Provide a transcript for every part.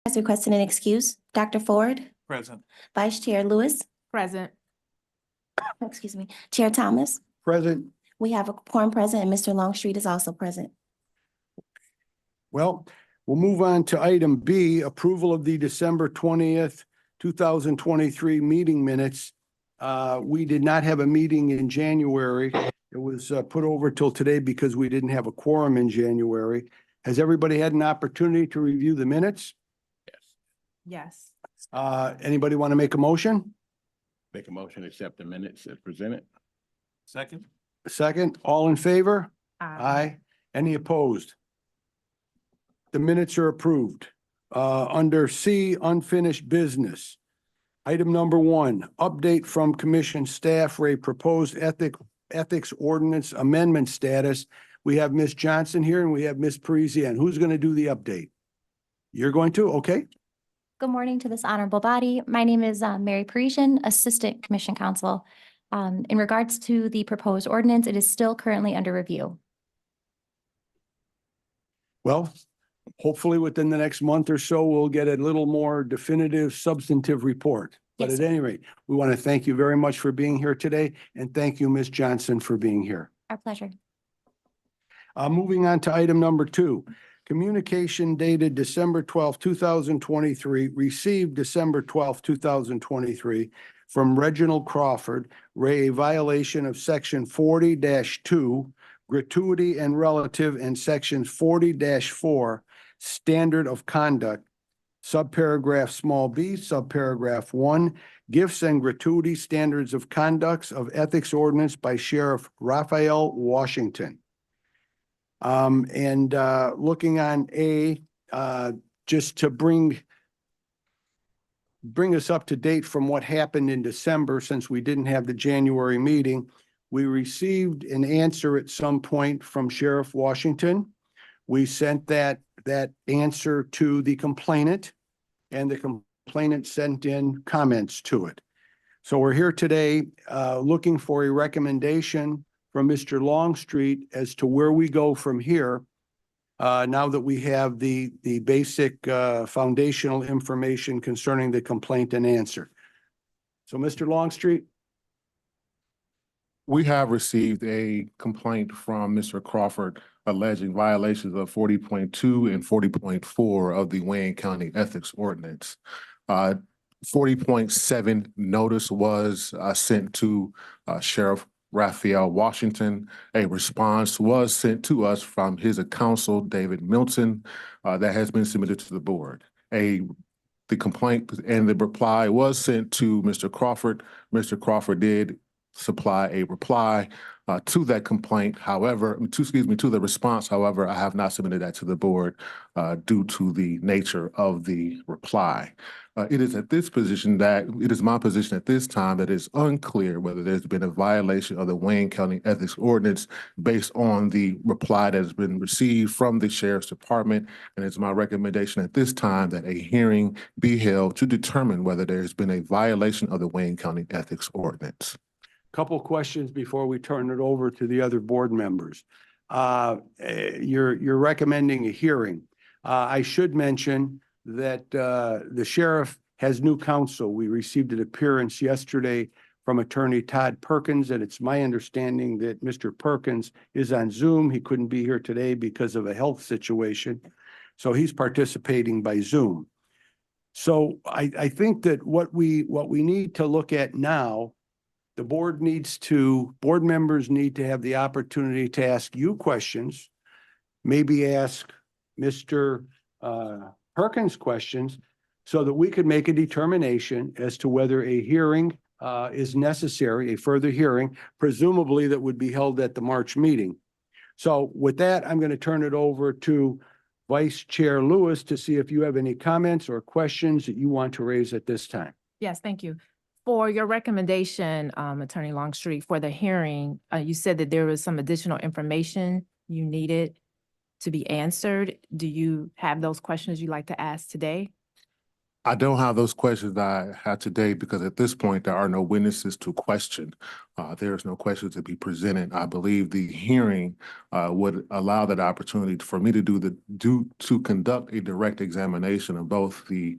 Has requested an excuse. Dr. Ford, Present. Vice Chair Lewis, Present. excuse me, Chair Thomas. Present. We have a quorum present and Mr. Longstreet is also present. Well, we'll move on to item B, approval of the December 20th, 2023 meeting minutes. We did not have a meeting in January. It was put over till today because we didn't have a quorum in January. Has everybody had an opportunity to review the minutes? Yes. Anybody want to make a motion? Make a motion to accept the minutes as presented. Second. Second, all in favor? Aye. Any opposed? The minutes are approved. Under C, unfinished business. Item number 1, update from commission staff for a proposed ethics ordinance amendment status. We have Ms. Johnson here and we have Ms. Parisian. Who's going to do the update? You're going to? Okay. Good morning to this honorable body. My name is Mary Parisian, Assistant Commission Counsel. In regards to the proposed ordinance, it is still currently under review. Well, hopefully within the next month or so, we'll get a little more definitive substantive report. But Yes, at any rate, we want to thank you very much for being here today. And thank you, Ms. Johnson, for being here. Our pleasure. Moving on to item number 2, communication dated December 12th, 2023, received December 12th, 2023 from Reginald Crawford, a violation of section 40-2, gratuity and relative, and sections 40-4, standard of conduct, subparagraph small b, subparagraph 1, gifts and gratuity standards of conducts of ethics ordinance by Sheriff Raphael Washington. Looking on A, just to bring us up to date from what happened in December, since we didn't have the January meeting, we received an answer at some point from Sheriff Washington. We sent that answer to the complainant, and the complainant sent in comments to it. So we're here today, looking for a recommendation from Mr. Longstreet as to where we go from here. Now that we have the basic foundational information concerning the complaint and answer. So Mr. Longstreet. We have received a complaint from Mr. Crawford alleging violations of 40.2 and 40.4 of the Wayne County Ethics Ordinance. 40.7 notice was sent to Sheriff Raphael Washington. A response was sent to us from his counsel, David Milton, that has been submitted to the board. The complaint and the reply was sent to Mr. Crawford. Mr. Crawford did supply a reply to that complaint. However, to the response. However, I have not submitted that to the board due to the nature of the reply. It is my position at this time that it's unclear whether there's been a violation of the Wayne County Ethics Ordinance based on the reply that has been received from the Sheriff's Department. And it's my recommendation at this time that a hearing be held to determine whether there's been a violation of the Wayne County Ethics Ordinance. Couple questions before we turn it over to the other board members. You're recommending a hearing. I should mention that the sheriff has new counsel. We received an appearance yesterday from attorney Todd Perkins, and it's my understanding that Mr. Perkins is on Zoom. He couldn't be here today because of a health situation, so he's participating by Zoom. So I think that what we need to look at now, the board members need to have the opportunity to ask you questions, maybe ask Mr. Perkins questions, so that we could make a determination as to whether a hearing is necessary, a further hearing, presumably that would be held at the March meeting. So with that, I'm going to turn it over to Vice Chair Lewis to see if you have any comments or questions that you want to raise at this time. Yes, thank you. For your recommendation, Attorney Longstreet, for the hearing, you said that there was some additional information you needed to be answered. Do you have those questions you'd like to ask today? I don't have those questions that I have today because at this point, there are no witnesses to question. There is no questions to be presented. I believe the hearing would allow that opportunity for me to conduct a direct examination of both the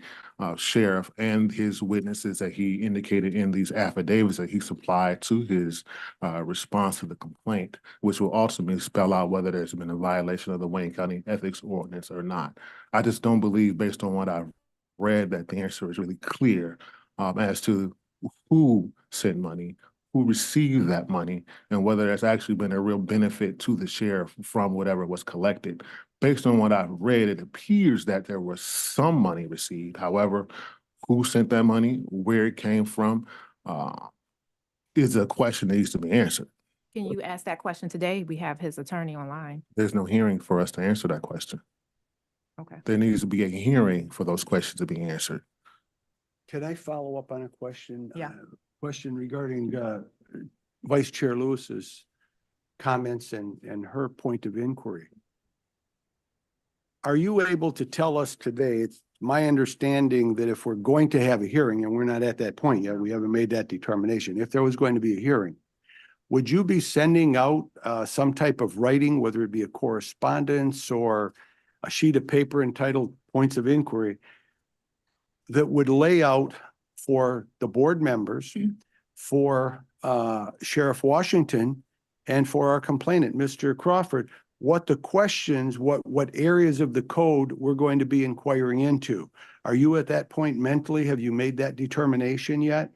sheriff and his witnesses that he indicated in these affidavits that he supplied to his response to the complaint, which will ultimately spell out whether there's been a violation of the Wayne County Ethics Ordinance or not. I just don't believe, based on what I've read, that the answer is really clear as to who sent money, who received that money, and whether there's actually been a real benefit to the sheriff from whatever was collected. Based on what I've read, it appears that there was some money received. However, who sent that money, where it came from, is a question that needs to be answered. Can you ask that question today? We have his attorney online. There's no hearing for us to answer that question. Okay. There needs to be a hearing for those questions to be answered. Can I follow up on a question? Yeah. Question regarding Vice Chair Lewis's comments and her point of inquiry. Are you able to tell us today, it's my understanding that if we're going to have a hearing, and we're not at that point yet, we haven't made that determination, if there was going to be a hearing, would you be sending out some type of writing, whether it be a correspondence or a sheet of paper entitled Points of Inquiry, that would lay out for the board members, for Sheriff Washington, and for our complainant, Mr. Crawford, what the questions, what areas of the code we're going to be inquiring into? Are you at that point mentally? Have you made that determination yet?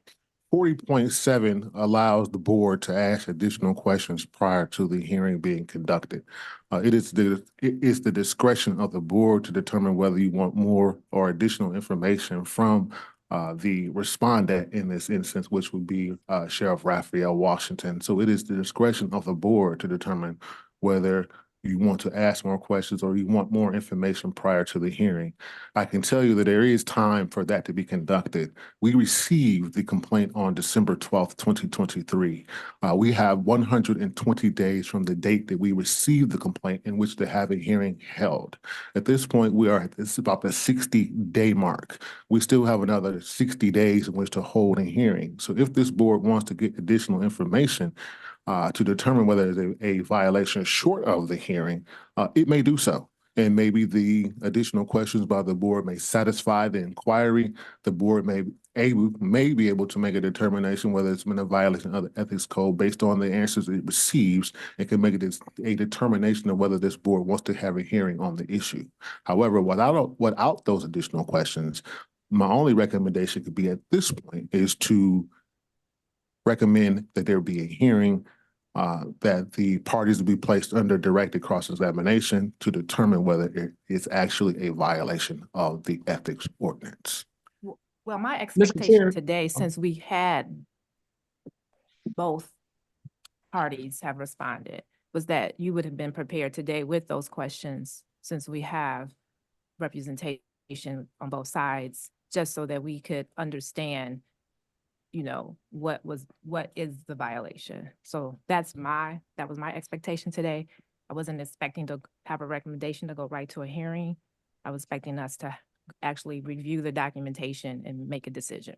40.7 allows the board to ask additional questions prior to the hearing being conducted. It is the discretion of the board to determine whether you want more or additional information from the respondent in this instance, which would be Sheriff Raphael Washington. So it is the discretion of the board to determine whether you want to ask more questions or you want more information prior to the hearing. I can tell you that there is time for that to be conducted. We received the complaint on December 12th, 2023. We have 120 days from the date that we received the complaint in which to have a hearing held. At this point, it's about the 60-day mark. We still have another 60 days in which to hold a hearing. So if this board wants to get additional information, to determine whether there's a violation short of the hearing, it may do so. And maybe the additional questions by the board may satisfy the inquiry. The board may be able to make a determination whether it's been a violation of the ethics code based on the answers it receives, and can make a determination of whether this board wants to have a hearing on the issue. However, without those additional questions, my only recommendation could be at this point is to recommend that there be a hearing, that the parties will be placed under directed cross-examination to determine whether it is actually a violation of the ethics ordinance. Well, my Chair. expectation today, since we had both parties have responded, was that you would have been prepared today with those questions, since we have representation on both sides, just so that we could understand, you know, what is the violation. So that was my expectation today. I wasn't expecting to have a recommendation to go right to a hearing. I was expecting us to actually review the documentation and make a decision.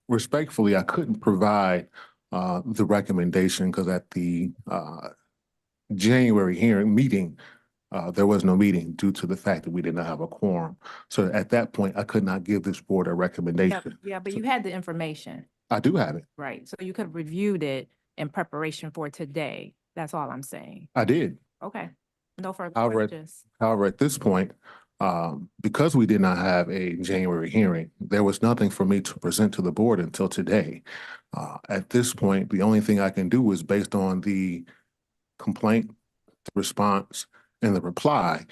Respectfully, I couldn't provide the recommendation because at the January hearing meeting, there was no meeting due to the fact that we did not have a quorum. So at that point, I could not give this board a recommendation. Yeah, but you had the information. I do have it. Right, so you could have reviewed it in preparation for today. That's all I'm saying. I did. Okay, no further However, questions. However, at this point, because we did not have a January hearing, there was nothing for me to present to the board until today. At this point, the only thing I can do is based on the complaint, the response, and the reply,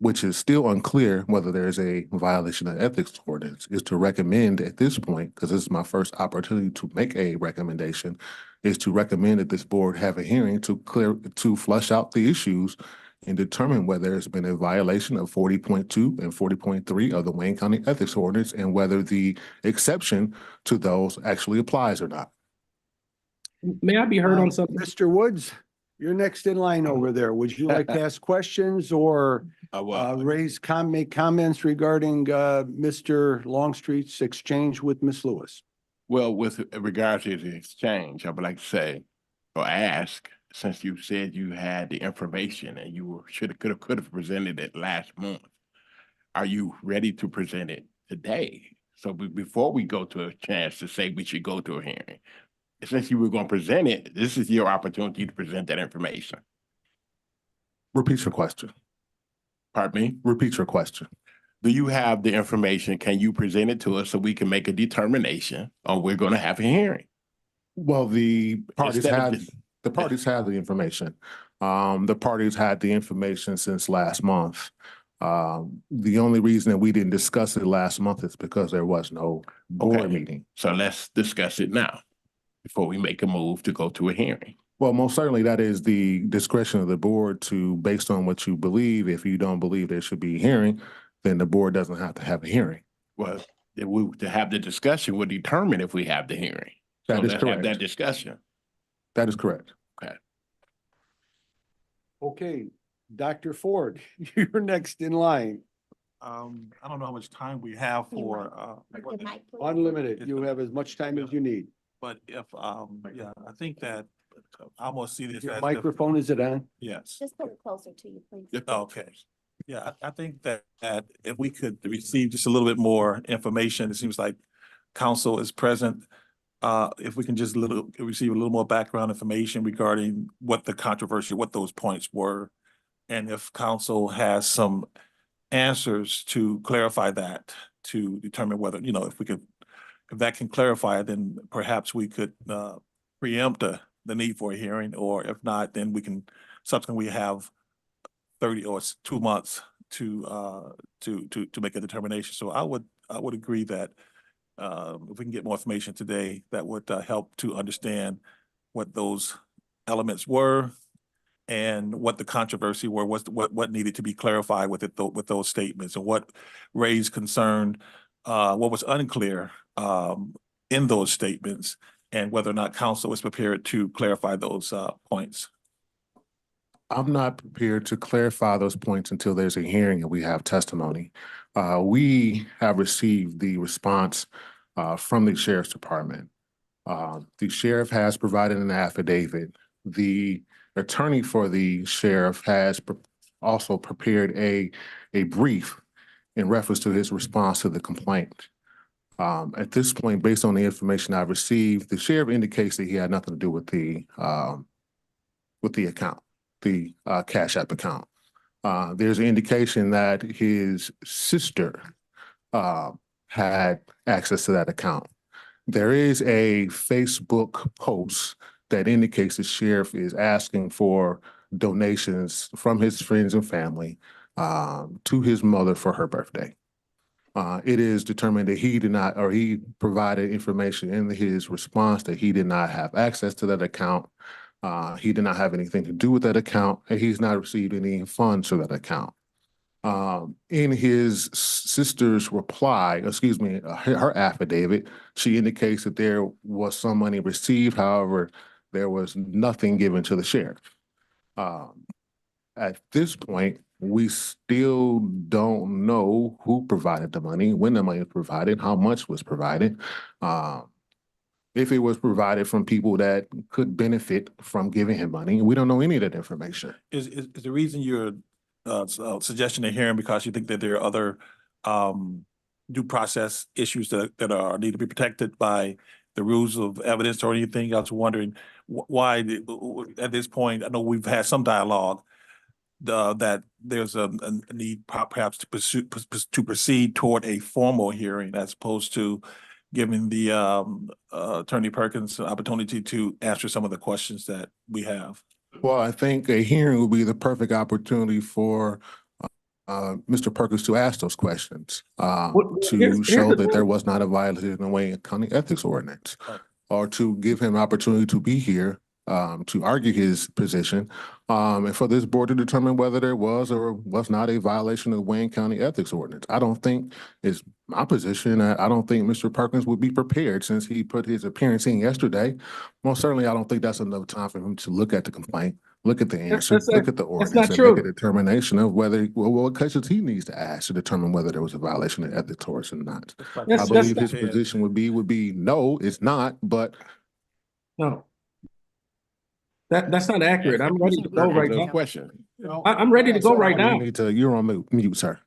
which is still unclear whether there's a violation of ethics ordinance, is to recommend at this point, because this is my first opportunity to make a recommendation, is to recommend that this board have a hearing to flush out the issues and determine whether there's been a violation of 40.2 and 40.3 of the Wayne County Ethics Ordinance and whether the exception to those actually applies or not. May I be heard on something? Mr. Woods, You're next in line over there. Would you like to ask questions or Well, make comments regarding Mr. Longstreet's exchange with Miss Lewis? well, with regards to the exchange, I would like to say or ask, since you said you had the information and you should have, could have presented it last month, are you ready to present it today? So before we go to a chance to say we should go to a hearing, since you were going to present it, this is your opportunity to present that information. Repeat your question. Pardon me? Repeat your question. Do you have the information? Can you present it to us so we can make a determination on we're going to have a hearing? Well, the parties Instead of have, just- the parties have the information. The parties had the information since last month. The only reason that we didn't discuss it last month is because there was no board Okay. meeting. So let's discuss it now before we make a move to go to a hearing. Well, most certainly that is the discretion of the board to, based on what you believe. If you don't believe there should be a hearing, then the board doesn't have to have a hearing. Well, to have the discussion will determine if we have the hearing. So That is let's have that correct. discussion. That is correct. Okay, Dr. Ford, you're next in line. I don't know how much time we have for, Unlimited. You have as much time as you need. but if, yeah, I think that I almost see this Your as. microphone, is it on? Yes. Just put it closer to you, please. Okay. Yeah, I think that if we could receive just a little bit more information, it seems like council is present. If we can just receive a little more background information regarding what the controversy, what those points were. And if council has some answers to clarify that, to determine whether, if that can clarify it, then perhaps we could preempt the need for a hearing, or if not, then we can subsequently have 30 or 2 months to make a determination. So I would agree that if we can get more information today, that would help to understand what those elements were and what the controversy were, what needed to be clarified with it, with those statements, and what raised concern, what was unclear in those statements, and whether or not council was prepared to clarify those points. I'm not prepared to clarify those points until there's a hearing and we have testimony. We have received the response from the sheriff's department. The sheriff has provided an affidavit. The attorney for the sheriff has also prepared a brief in reference to his response to the complaint. At this point, based on the information I've received, the sheriff indicates that he had nothing to do with the account, the Cash App account. There's an indication that his sister had access to that account. There is a Facebook post that indicates the sheriff is asking for donations from his friends and family to his mother for her birthday. It is determined that he did not, or he provided information in his response that he did not have access to that account. He did not have anything to do with that account, and he's not received any funds for that account. In his sister's reply, her affidavit, she indicates that there was some money received. However, there was nothing given to the sheriff. At this point, we still don't know who provided the money, when the money was provided, how much was provided. If it was provided from people that could benefit from giving him money, we don't know any of that information. Is the reason you're suggesting a hearing because you think that there are other due process issues that are need to be protected by the rules of evidence or anything? I was wondering why at this point, I know we've had some dialogue that there's a need perhaps to proceed toward a formal hearing as opposed to giving the Attorney Perkins an opportunity to answer some of the questions that we have. Well, I think a hearing will be the perfect opportunity for Mr. Perkins to ask those questions, to show that there was not a violation of the Wayne County Ethics Ordinance, or to give him opportunity to be here to argue his position, and for this board to determine whether there was or was not a violation of the Wayne County Ethics Ordinance. I don't think it's my position. I don't think Mr. Perkins would be prepared since he put his appearance in yesterday. Most certainly, I don't think that's enough time for him to look at the complaint, look at the answer, that's- look at the not ordinance, and make a true. determination of whether, well, what questions he needs to ask to determine whether there was a violation of ethics towards or not. I That's- believe that's- his position would be, no, it's not, but No. That's not accurate. I'm ready to go right No now. question. I'm ready to go right you now. need to, you're on mute, sir.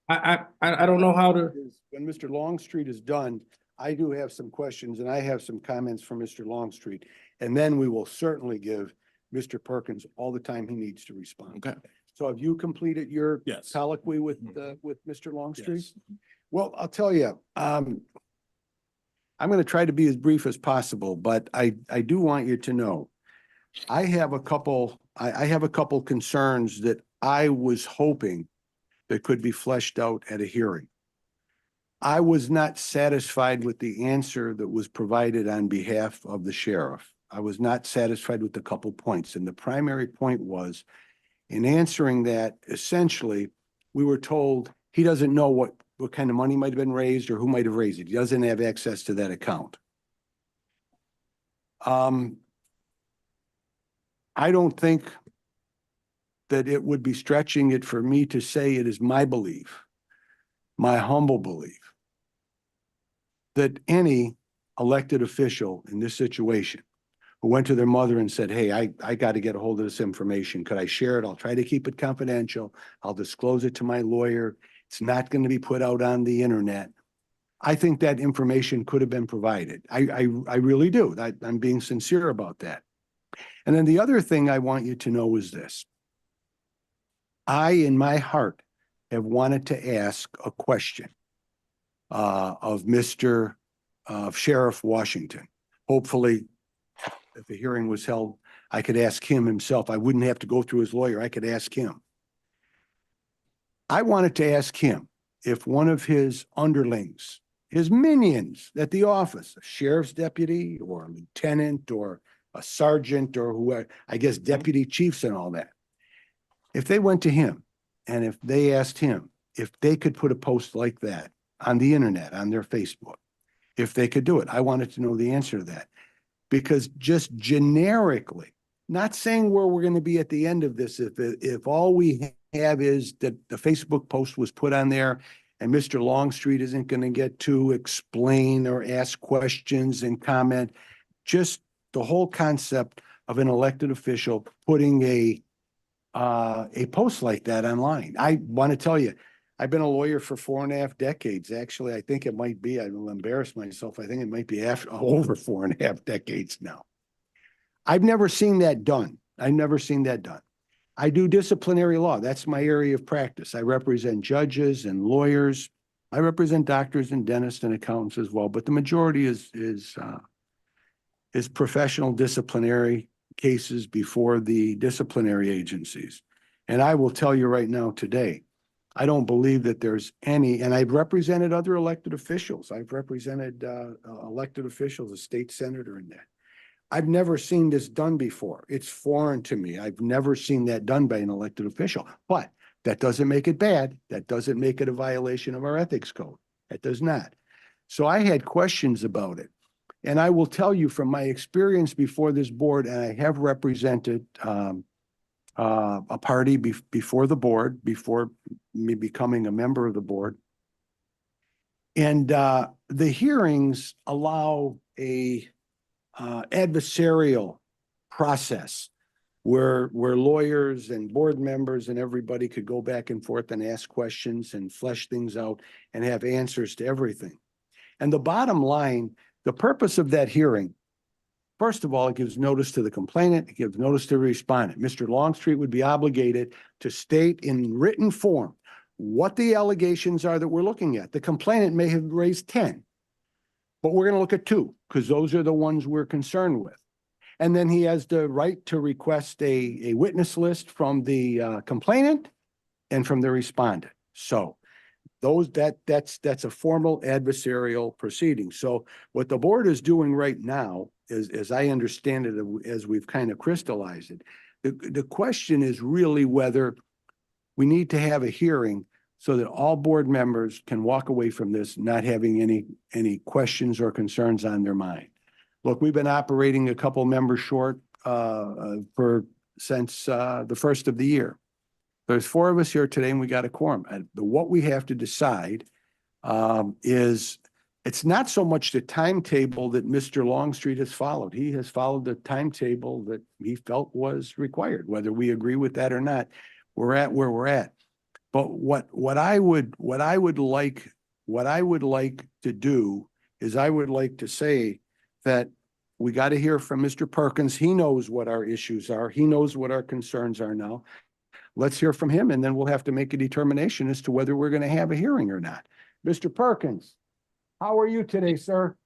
I don't know how to. When Mr. Longstreet is done, I do have some questions and I have some comments from Mr. Longstreet. And then we will certainly give Mr. Perkins all the time he needs to respond. Okay. So have you completed your Yes. colloquy with Mr. Longstreet? Yes. Well, I'll tell you, I'm going to try to be as brief as possible, but I do want you to know, I have a couple concerns that I was hoping that could be fleshed out at a hearing. I was not satisfied with the answer that was provided on behalf of the sheriff. I was not satisfied with a couple points, and the primary point was, in answering that, essentially, we were told he doesn't know what kind of money might have been raised or who might have raised it. He doesn't have access to that account. I don't think that it would be stretching it for me to say it is my belief, my humble belief, that any elected official in this situation who went to their mother and said, hey, I got to get a hold of this information. Could I share it? I'll try to keep it confidential. I'll disclose it to my lawyer. It's not going to be put out on the internet. I think that information could have been provided. I really do. I'm being sincere about that. And then the other thing I want you to know is this. I, in my heart, have wanted to ask a question of Mr. Sheriff Washington. Hopefully, if the hearing was held, I could ask him himself. I wouldn't have to go through his lawyer. I could ask him. I wanted to ask him if one of his underlings, his minions at the office, a sheriff's deputy or a lieutenant or a sergeant or whoever, I guess deputy chiefs and all that, if they went to him and if they asked him if they could put a post like that on the internet, on their Facebook, if they could do it, I wanted to know the answer to that. Because just generically, not saying where we're going to be at the end of this, if all we have is that the Facebook post was put on there and Mr. Longstreet isn't going to get to explain or ask questions and comment, just the whole concept of an elected official putting a post like that online. I want to tell you, I've been a lawyer for 4.5 decades. Actually, I think it might be, I will embarrass myself. I think it might be over 4.5 decades now. I've never seen that done. I've never seen that done. I do disciplinary law. That's my area of practice. I represent judges and lawyers. I represent doctors and dentists and accountants as well, but the majority is professional disciplinary cases before the disciplinary agencies. And I will tell you right now today, I don't believe that there's any, and I've represented other elected officials. I've represented elected officials, a state senator in that. I've never seen this done before. It's foreign to me. I've never seen that done by an elected official, but that doesn't make it bad. That doesn't make it a violation of our ethics code. That does not. So I had questions about it. And I will tell you from my experience before this board, and I have represented a party before the board, before me becoming a member of the board. And the hearings allow a adversarial process where lawyers and board members and everybody could go back and forth and ask questions and flesh things out and have answers to everything. And the bottom line, the purpose of that hearing, first of all, it gives notice to the complainant, it gives notice to the respondent. Mr. Longstreet would be obligated to state in written form what the allegations are that we're looking at. The complainant may have raised 10, but we're going to look at 2 because those are the ones we're concerned with. And then he has the right to request a witness list from the complainant and from the respondent. So that's a formal adversarial proceeding. So what the board is doing right now is, as I understand it, as we've kind of crystallized it, the question is really whether we need to have a hearing so that all board members can walk away from this not having any questions or concerns on their mind. Look, we've been operating a couple members short for since the first of the year. There's 4 of us here today and we got a quorum. And what we have to decide is it's not so much the timetable that Mr. Longstreet has followed. He has followed the timetable that he felt was required, whether we agree with that or not. We're at where we're at. But what I would like to do is I would like to say that we got to hear from Mr. Perkins. He knows what our issues are. He knows what our concerns are now. Let's hear from him and then we'll have to make a determination as to whether we're going to have a hearing or not. Mr. Perkins, how are you today, sir?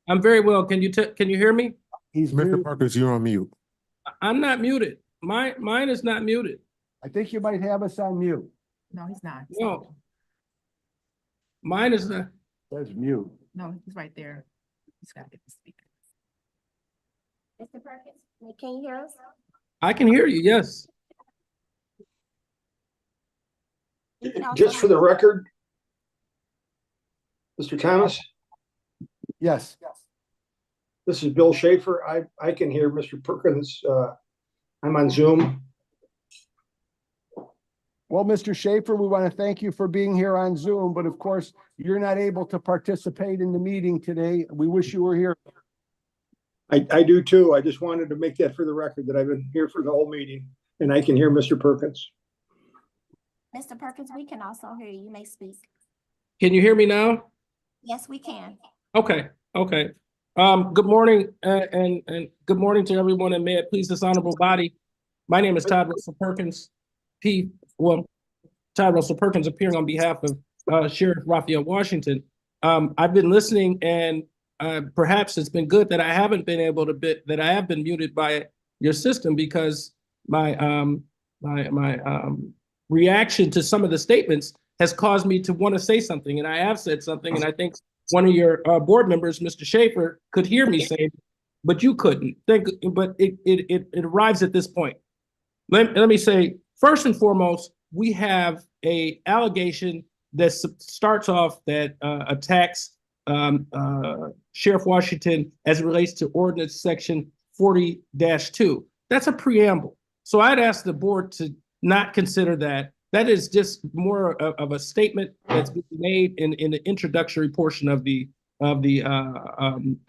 I'm very well. Can you hear me? He's Mr. muted. Perkins, you're on mute. I'm not muted. Mine is not muted. I think you might have us on mute. No, he's not. No. Mine is not. That's mute. No, he's right there. He's got to get the speaker. Mr. Perkins, can you hear us? I can hear you, yes. You can also Just for the record, Mr. Thomas, Yes. this is Bill Schaefer. I can hear Mr. Perkins. I'm on Zoom. Well, Mr. Schaefer, we want to thank you for being here on Zoom, but of course, you're not able to participate in the meeting today. We wish you were here. I do too. I just wanted to make that for the record that I've been here for the whole meeting and I can hear Mr. Perkins. Mr. Perkins, we can also hear you. You may speak. Can you hear me now? Yes, we can. Okay. Good morning and good morning to everyone, and may it please this honorable body. My name is Todd Russell Perkins. Todd Russell Perkins appearing on behalf of Sheriff Raphael Washington. I've been listening, and perhaps it's been good that I haven't been able to that I have been muted by your system, because my reaction to some of the statements has caused me to want to say something, and I have said something, and I think one of your board members, Mr. Schaefer, could hear me say, but you couldn't. But it arrives at this point. Let me say, first and foremost, we have a allegation that starts off that attacks Sheriff Washington as it relates to ordinance section 40-2. That's a preamble. So I'd ask the board to not consider that. That is just more of a statement that's being made in the introductory portion of the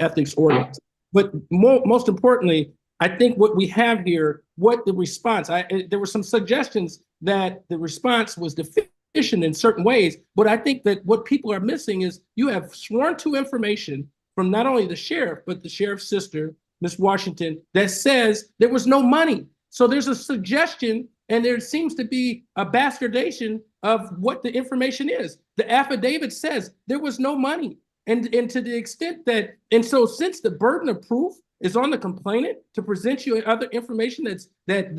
ethics ordinance. But most importantly, I think what we have here, what the response, there were some suggestions that the response was deficient in certain ways, but I think that what people are missing is you have sworn to information from not only the sheriff, but the sheriff's sister, Ms. Washington, that says there was no money. So there's a suggestion, and there seems to be a bastardization of what the information is. The affidavit says there was no money. And to the extent that, and so since the burden of proof is on the complainant to present you other information that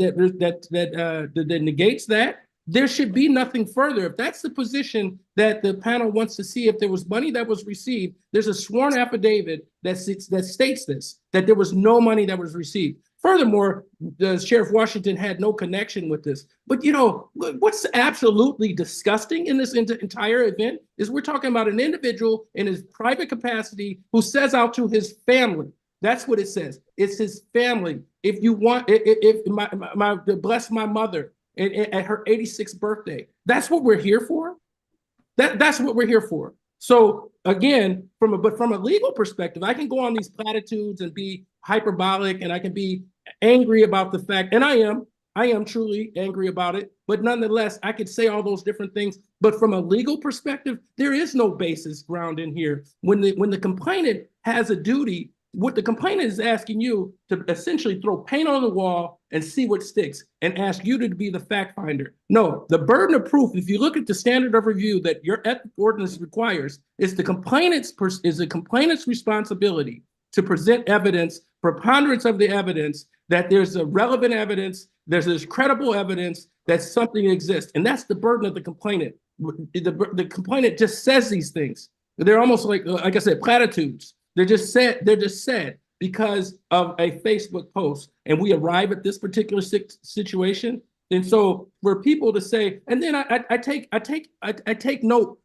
negates that, there should be nothing further. If that's the position that the panel wants to see, if there was money that was received, there's a sworn affidavit that states this, that there was no money that was received. Furthermore, the Sheriff Washington had no connection with this. But you know, what's absolutely disgusting in this entire event is we're talking about an individual in his private capacity who says out to his family. That's what it says. It's his family. If you want, bless my mother at her 86th birthday. That's what we're here for. That's what we're here for. So again, from a legal perspective, I can go on these platitudes and be hyperbolic, and I can be angry about the fact, and I am truly angry about it, but nonetheless, I could say all those different things. But from a legal perspective, there is no basis ground in here. When the complainant has a duty, what the complainant is asking you to essentially throw paint on the wall and see what sticks and ask you to be the fact finder. No, the burden of proof, if you look at the standard of review that your ethics ordinance requires, is the complainant's responsibility to present evidence, preponderance of the evidence, that there's a relevant evidence, there's credible evidence that something exists. And that's the burden of the complainant. The complainant just says these things. They're almost like I said, platitudes. They're just said because of a Facebook post, and we arrive at this particular situation. And so for people to say, and then I take note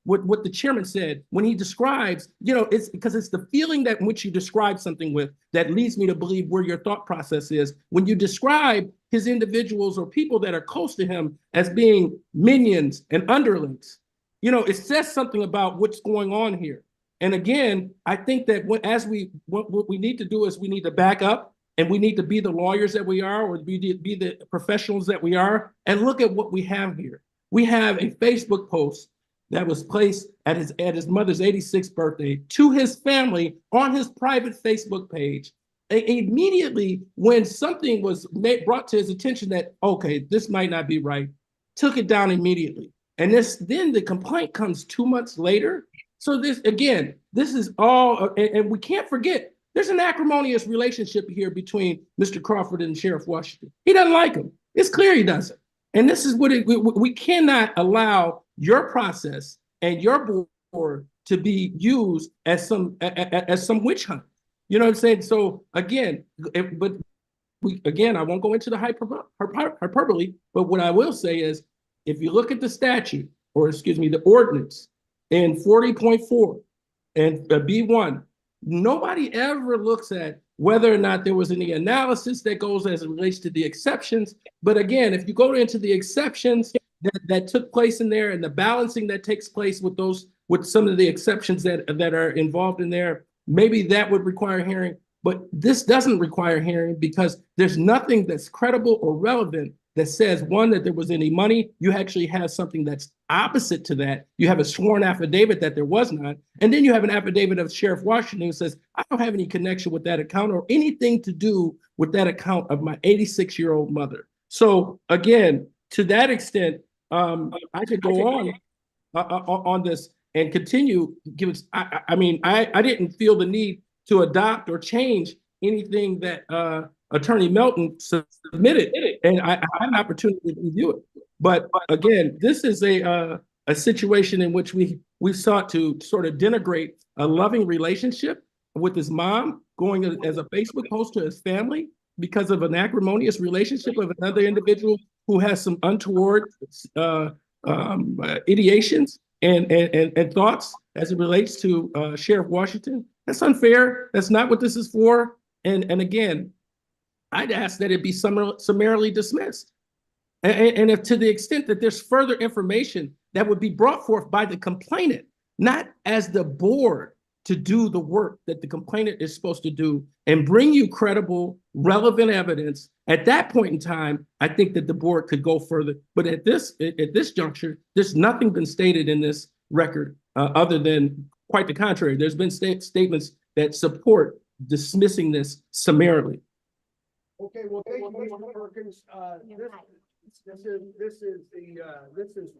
what the chairman said when he describes, it's because it's the feeling that in which you describe something with that leads me to believe where your thought process is. When you describe his individuals or people that are close to him as being minions and underlings, it says something about what's going on here. And again, I think that what we need to do is we need to back up and we need to be the lawyers that we are, or be the professionals that we are, and look at what we have here. We have a Facebook post that was placed at his mother's 86th birthday to his family on his private Facebook page. Immediately when something was brought to his attention that, okay, this might not be right, took it down immediately. And then the complaint comes 2 months later. So this is all, and we can't forget, there's an acrimonious relationship here between Mr. Crawford and Sheriff Washington. He doesn't like him. It's clear he doesn't. And this is what we cannot allow your process and your board to be used as some witch hunt. You know what I'm saying? So again, I won't go into the hyperbole, but what I will say is, if you look at the statute, the ordinance in 40.4 and B1, nobody ever looks at whether or not there was any analysis that goes as it relates to the exceptions. But again, if you go into the exceptions that took place in there and the balancing that takes place with some of the exceptions that are involved in there, maybe that would require hearing. But this doesn't require hearing because there's nothing that's credible or relevant that says, one, that there was any money. You actually have something that's opposite to that. You have a sworn affidavit that there was not. And then you have an affidavit of Sheriff Washington who says, I don't have any connection with that account or anything to do with that account of my 86-year-old mother. So again, to that extent, I could go on this and continue. I didn't feel the need to adopt or change anything that Attorney Melton submitted, and I had an opportunity to review it. But again, this is a situation in which we sought to sort of denigrate a loving relationship with his mom, going as a Facebook post to his family because of an acrimonious relationship of another individual who has some untoward ideations and thoughts as it relates to Sheriff Washington. That's unfair. That's not what this is for. And again, I'd ask that it be summarily dismissed. And if to the extent that there's further information that would be brought forth by the complainant, not as the board to do the work that the complainant is supposed to do and bring you credible, relevant evidence, at that point in time, I think that the board could go further. But at this juncture, there's nothing been stated in this record other than quite the contrary. There's been statements that support dismissing this summarily. Okay, well, thank you, Mr. Perkins. This is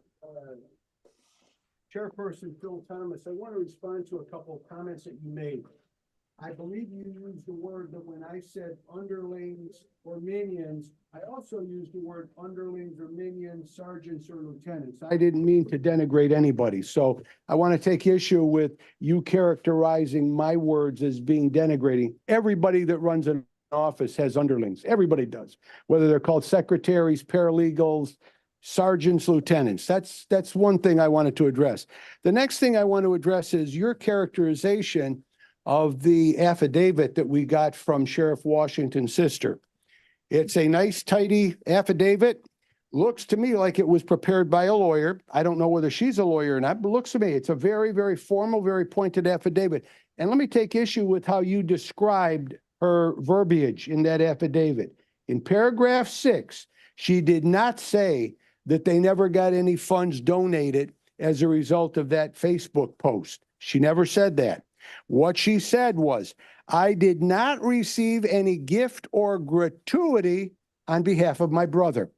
Chairperson Phil Thomas. I want to respond to a couple of comments that you made. I believe you used the word that when I said underlings or minions, I also used the word underlings or minions, sergeants or lieutenants. I didn't mean to denigrate anybody. So I want to take issue with you characterizing my words as being denigrating. Everybody that runs an office has underlings. Everybody does, whether they're called secretaries, paralegals, sergeants, lieutenants. That's one thing I wanted to address. The next thing I want to address is your characterization of the affidavit that we got from Sheriff Washington's sister. It's a nice, tidy affidavit. Looks to me like it was prepared by a lawyer. I don't know whether she's a lawyer or not, but looks to me, it's a very, very formal, very pointed affidavit. And let me take issue with how you described her verbiage in that affidavit. In paragraph 6, she did not say that they never got any funds donated as a result of that Facebook post. She never said that. What she said was, I did not receive any gift or gratuity on behalf of my brother,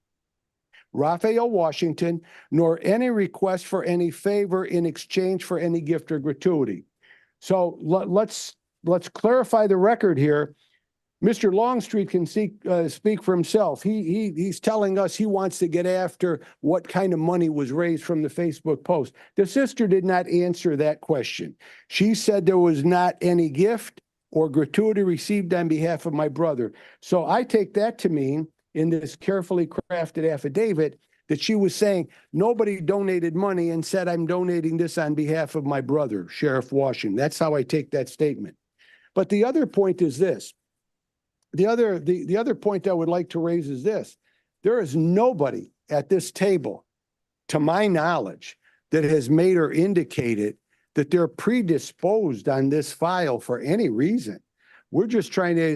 Raphael Washington, nor any request for any favor in exchange for any gift or gratuity. So let's clarify the record here. Mr. Longstreet can speak for himself. He's telling us he wants to get after what kind of money was raised from the Facebook post. The sister did not answer that question. She said there was not any gift or gratuity received on behalf of my brother. So I take that to mean, in this carefully crafted affidavit, that she was saying, nobody donated money and said, I'm donating this on behalf of my brother, Sheriff Washington. That's how I take that statement. But the other point is this. The other point I would like to raise is this. There is nobody at this table, to my knowledge, that has made or indicated that they're predisposed on this file for any reason. We're just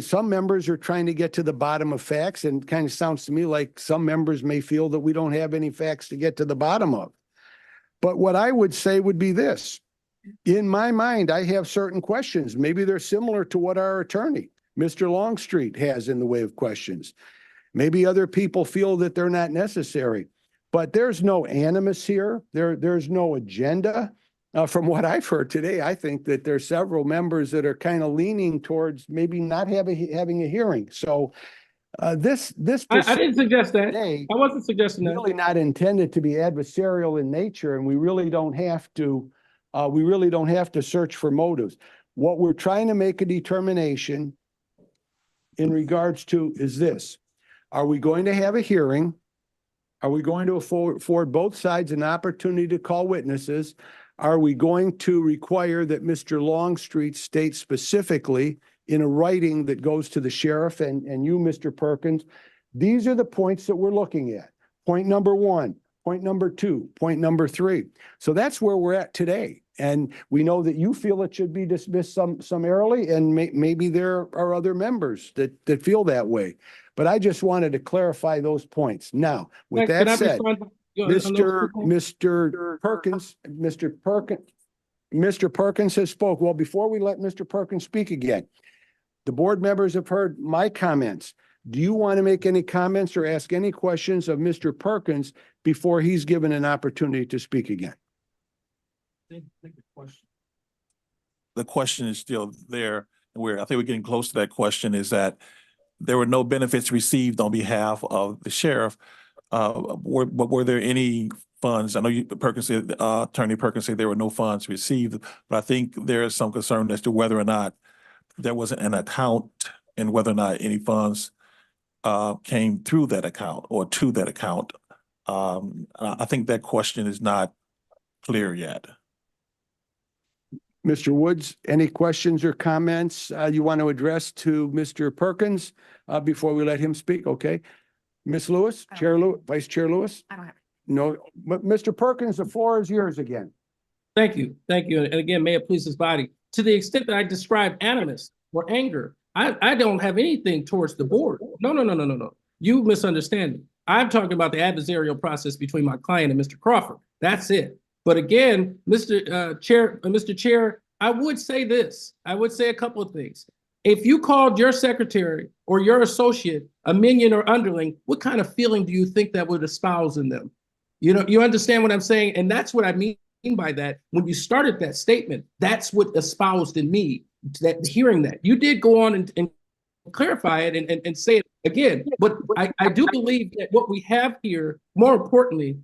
some members are trying to get to the bottom of facts, and kind of sounds to me like some members may feel that we don't have any facts to get to the bottom of. But what I would say would be this. In my mind, I have certain questions. Maybe they're similar to what our attorney, Mr. Longstreet, has in the way of questions. Maybe other people feel that they're not necessary, but there's no animus here. There's no agenda. From what I've heard today, I think that there's several members that are kind of leaning towards maybe not having a hearing. So this I didn't suggest that. today I wasn't suggesting that. really not intended to be adversarial in nature, and we really don't have to search for motives. What we're trying to make a determination in regards to is this. Are we going to have a hearing? Are we going to afford both sides an opportunity to call witnesses? Are we going to require that Mr. Longstreet state specifically in a writing that goes to the sheriff and you, Mr. Perkins? These are the points that we're looking at. Point number 1, point number 2, point number 3. So that's where we're at today. And we know that you feel it should be dismissed summarily, and maybe there are other members that feel that way. But I just wanted to clarify those points. Now, with Can I that said, respond on those 2 points? Mr. Perkins has spoke. Well, before we let Mr. Perkins speak again, the board members have heard my comments. Do you want to make any comments or ask any questions of Mr. Perkins before he's given an opportunity to speak again? The question is still there, and I think we're getting close to that question, is that there were no benefits received on behalf of the sheriff. Were there any funds? I know Perkins said, Attorney Perkins said there were no funds received, but I think there is some concern as to whether or not there was an account and whether or not any funds came through that account or to that account. I think that question is not clear yet. Mr. Woods, any questions or comments you want to address to Mr. Perkins before we let him speak? Okay. Ms. Lewis, Chair Lewis, Vice Chair Lewis? I don't have. No, Mr. Perkins, the floor is yours again. Thank you. Thank you. And again, may it please his body. To the extent that I describe animus or anger, I don't have anything towards the board. No. You misunderstand me. I'm talking about the adversarial process between my client and Mr. Crawford. That's it. But again, Mr. Chair, I would say this. I would say a couple of things. If you called your secretary or your associate a minion or underling, what kind of feeling do you think that would espouse in them? You know, you understand what I'm saying? And that's what I mean by that. When you started that statement, that's what espoused in me, that hearing that. You did go on and clarify it and say it again. But I do believe that what we have here, more importantly,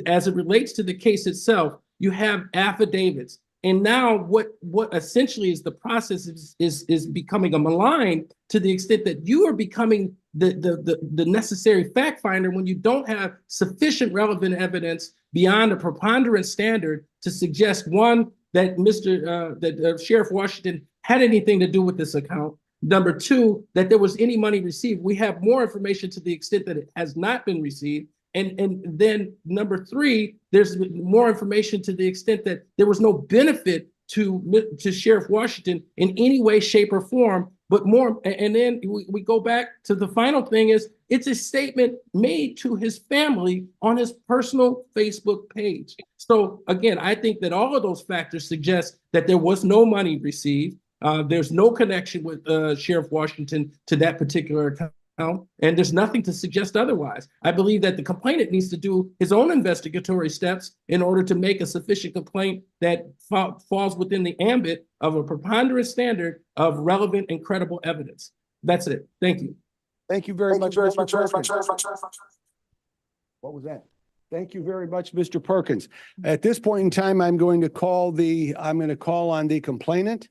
as it relates to the case itself, you have affidavits. And now what essentially is the process is becoming a malign to the extent that you are becoming the necessary fact finder when you don't have sufficient relevant evidence beyond a preponderance standard to suggest, one, that Sheriff Washington had anything to do with this account. Number two, that there was any money received. We have more information to the extent that it has not been received. And then number three, there's more information to the extent that there was no benefit to Sheriff Washington in any way, shape, or form. But more, and then we go back to the final thing is it's a statement made to his family on his personal Facebook page. So again, I think that all of those factors suggest that there was no money received. There's no connection with Sheriff Washington to that particular account. And there's nothing to suggest otherwise. I believe that the complainant needs to do his own investigatory steps in order to make a sufficient complaint that falls within the ambit of a preponderance standard of relevant and credible evidence. That's it. Thank you. Thank you very much, Mr. Perkins. What was that? Thank you very much, Mr. Perkins. At this point in time, I'm going to call on the complainant,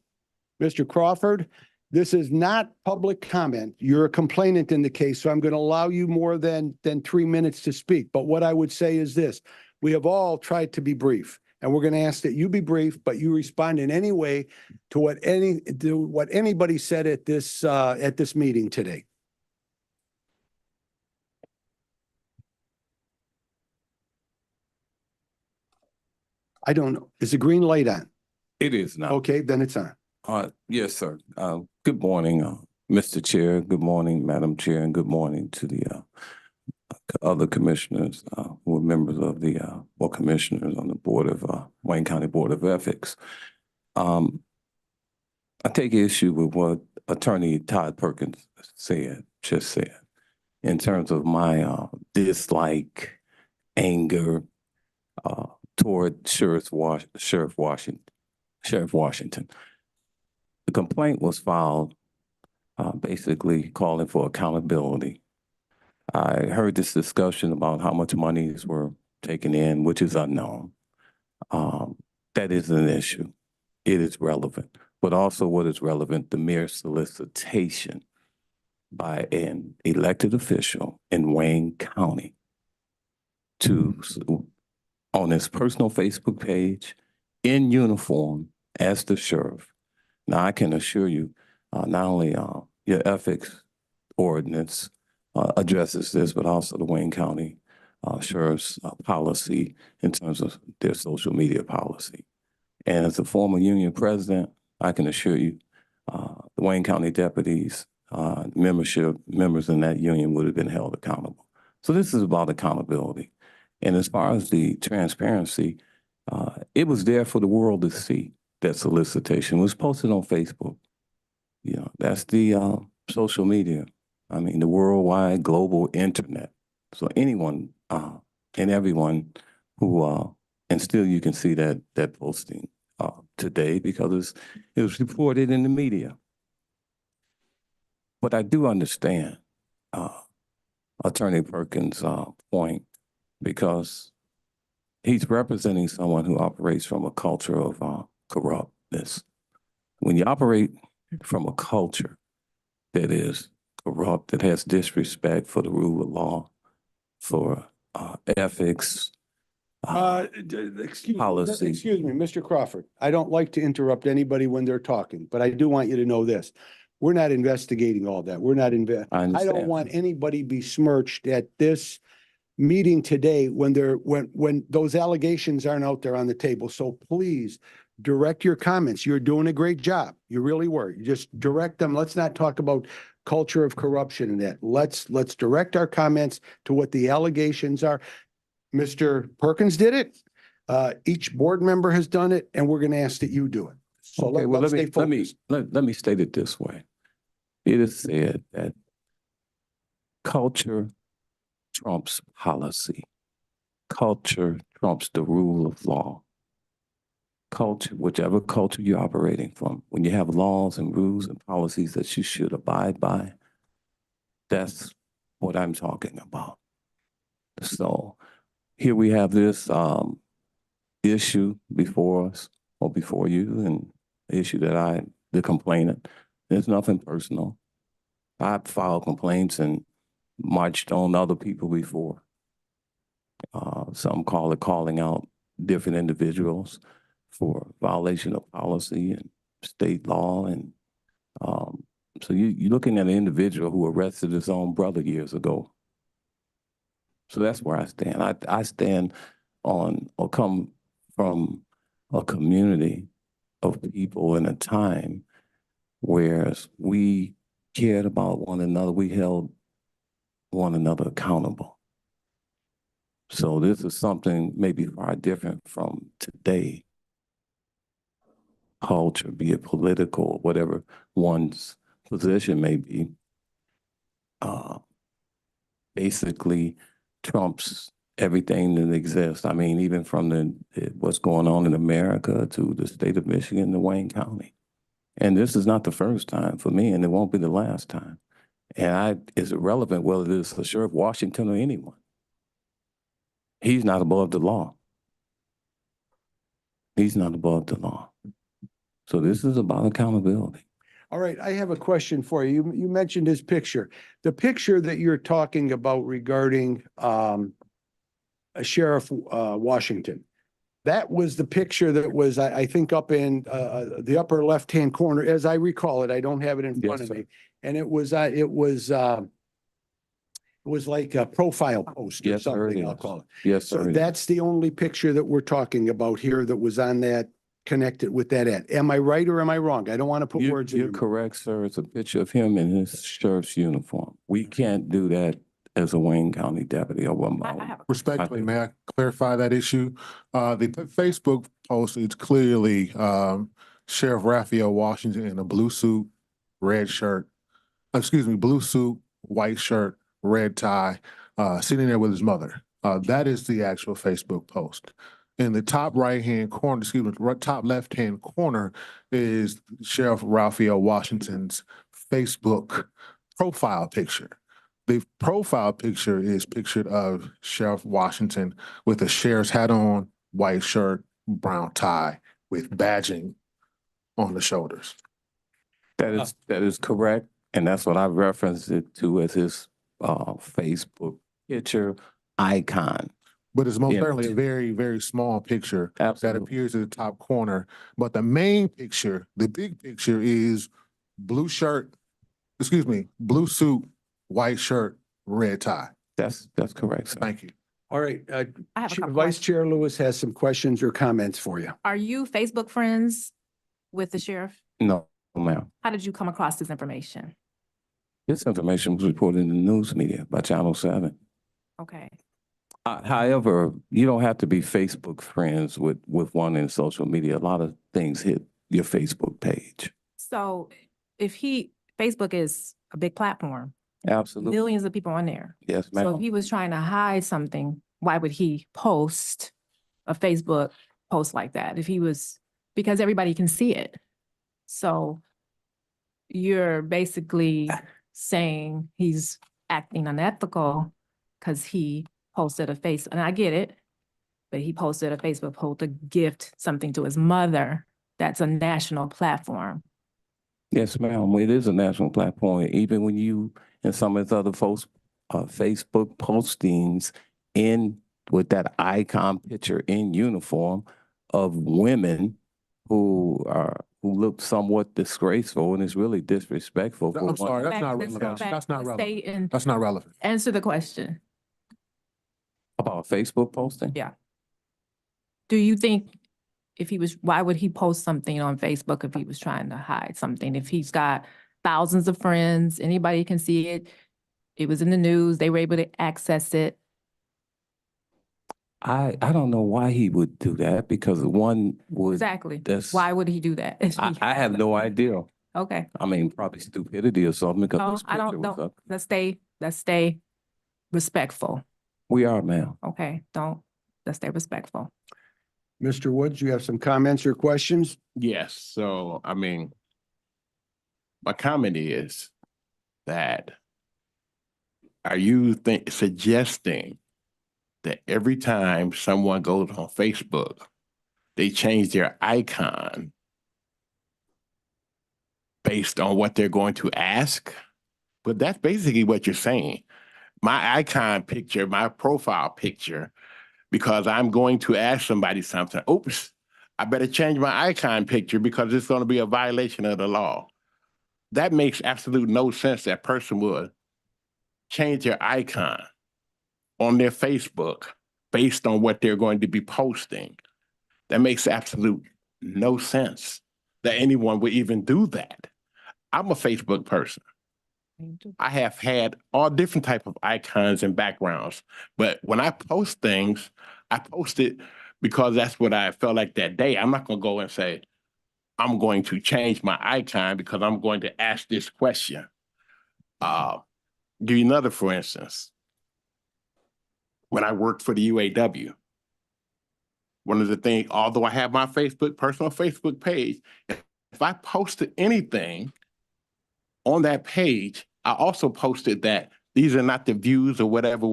Mr. Crawford. This is not public comment. You're a complainant in the case, so I'm going to allow you more than 3 minutes to speak. But what I would say is this, we have all tried to be brief, and we're going to ask that you be brief, but you respond in any way to what anybody said at this meeting today. I don't know. Is the green light on? It is now. Okay, then it's on. Yes, sir. Good morning, Mr. Chair. Good morning, Madam Chair, and good morning to the other commissioners who are members of the or commissioners on the board of Wayne County Board of Ethics. I take issue with what Attorney Todd Perkins just said, in terms of my dislike, anger toward Sheriff Washington. The complaint was filed basically calling for accountability. I heard this discussion about how much monies were taken in, which is unknown. That is an issue. It is relevant. But also what is relevant, the mere solicitation by an elected official in Wayne County to, on his personal Facebook page, in uniform as the sheriff. Now, I can assure you, not only your ethics ordinance addresses this, but also the Wayne County Sheriff's policy in terms of their social media policy. And as a former union president, I can assure you, the Wayne County deputies, members in that union would have been held accountable. So this is about accountability. And as far as the transparency, it was there for the world to see. That solicitation was posted on Facebook. You know, that's the social media. I mean, the worldwide global internet. So anyone and everyone who, and still you can see that posting today because it was reported in the media. But I do understand Attorney Perkins' point, because he's representing someone who operates from a culture of corruptness. When you operate from a culture that is corrupt, that has disrespect for the rule of law, for ethics, policy. Excuse me, Mr. Crawford. I don't like to interrupt anybody when they're talking, but I do want you to know this. We're not investigating all that. We're not I I don't understand. want anybody besmirched at this meeting today when those allegations aren't out there on the table. So please direct your comments. You're doing a great job. You really were. You just direct them. Let's not talk about culture of corruption and that. Let's direct our comments to what the allegations are. Mr. Perkins did it. Each board member has done it, and we're going to ask that you do it. So Okay, well, let's stay focused. let me state it this way. It is said that culture trumps policy. Culture trumps the rule of law. Culture, whichever culture you're operating from, when you have laws and rules and policies that you should abide by, that's what I'm talking about. So here we have this issue before us, or before you, and the issue that the complainant, there's nothing personal. I've filed complaints and marched on other people before. Some call it calling out different individuals for violation of policy and state law. And so you're looking at an individual who arrested his own brother years ago. So that's where I stand. I stand on, or come from a community of people in a time where we cared about one another. We held one another accountable. So this is something maybe far different from today. Culture, be it political, whatever one's position may be, basically trumps everything that exists. I mean, even from what's going on in America to the state of Michigan to Wayne County. And this is not the first time for me, and it won't be the last time. And it's irrelevant whether it is the Sheriff Washington or anyone. He's not above the law. He's not above the law. So this is about accountability. All right, I have a question for you. You mentioned his picture. The picture that you're talking about regarding Sheriff Washington. That was the picture that was, I think, up in the upper left-hand corner, as I recall it. I don't have it in front Yes, of sir. me. And it was like a profile post or Yes, sir, it something, I'll is. call it. Yes, So sir. that's the only picture that we're talking about here that was on that, connected with that ad. Am I right or am I wrong? I don't want to put words in You're your mouth. correct, sir. It's a picture of him in his sheriff's uniform. We can't do that as a Wayne County deputy or I remote. have a Respectfully, may I clarify that issue? Facebook post is clearly Sheriff Raphael Washington in a blue suit, red shirt, blue suit, white shirt, red tie, sitting there with his mother. That is the actual Facebook post. In the top right-hand corner, top left-hand corner is Sheriff Raphael Washington's Facebook profile picture. The profile picture is pictured of Sheriff Washington with a sheriff's hat on, white shirt, brown tie, with badging on the shoulders. That is correct. And that's what I referenced it to as his Facebook picture icon. But it's most Yeah. certainly a very, very small picture that Absolutely. appears in the top corner. But the main picture, the big picture is blue suit, white shirt, red tie. That's correct, sir. Thank you. All right, I have a couple Vice questions. Chair Lewis has some questions or comments for you. Are you Facebook friends with the sheriff? No, ma'am. How did you come across this information? This information was reported in the news media by Channel 7. Okay. However, you don't have to be Facebook friends with one in social media. A lot of things hit your Facebook page. So if Facebook is a big platform, Absolutely. millions of people on there. Yes, So if ma'am. he was trying to hide something, why would he post a Facebook post like that? Because everybody can see it. So you're basically saying he's acting unethical because he posted and I get it, but he posted a Facebook post to gift something to his mother. That's a national platform. Yes, ma'am. It is a national platform. Even when you and some of his other folks, Facebook postings with that icon picture in uniform of women who look somewhat disgraceful, and it's really disrespectful. I'm sorry, that's not Let's go relevant. back. That's not Let's stay relevant. in- That's not relevant. Answer the question. About Facebook posting? Yeah. Do you think why would he post something on Facebook if he was trying to hide something? If he's got thousands of friends, anybody can see it. It was in the news, they were able to access it. I don't know why he would do that, because one would. Exactly. That's. Why would he do that? I have no idea. Okay. I mean, probably stupidity or something, because No, this I picture don't was know. up. Let's stay respectful. We are, ma'am. Okay, let's stay respectful. Mr. Woods, you have some comments or questions? Yes, so I mean, my comment is that are you suggesting that every time someone goes on Facebook, they change their icon based on what they're going to ask? But that's basically what you're saying. My icon picture, my profile picture, because I'm going to ask somebody something, oops, I better change my icon picture because it's going to be a violation of the law. That makes absolute no sense. That person would change their icon on their Facebook based on what they're going to be posting. That makes absolute no sense that anyone would even do that. I'm a Facebook person. I have had all different type of icons and backgrounds, but when I post things, I post it because that's what I felt like that day. I'm not going to go and say, I'm going to change my icon because I'm going to ask this question. Give you another, for instance. When I worked for the UAW, one of the things, although I have my personal Facebook page, if I posted anything on that page, I also posted that these are not the views or whatever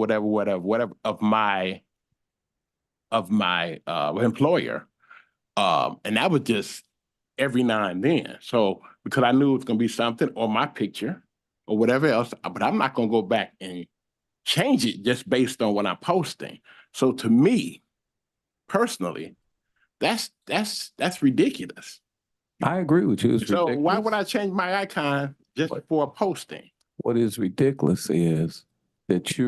of my employer. And that was just every now and then. So because I knew it was gonna be something or my picture or whatever else, but I'm not gonna go back and change it just based on what I'm posting. So to me, personally, that's ridiculous. I agree with you. It's So why ridiculous. would I change my icon just for a posting? What is ridiculous is that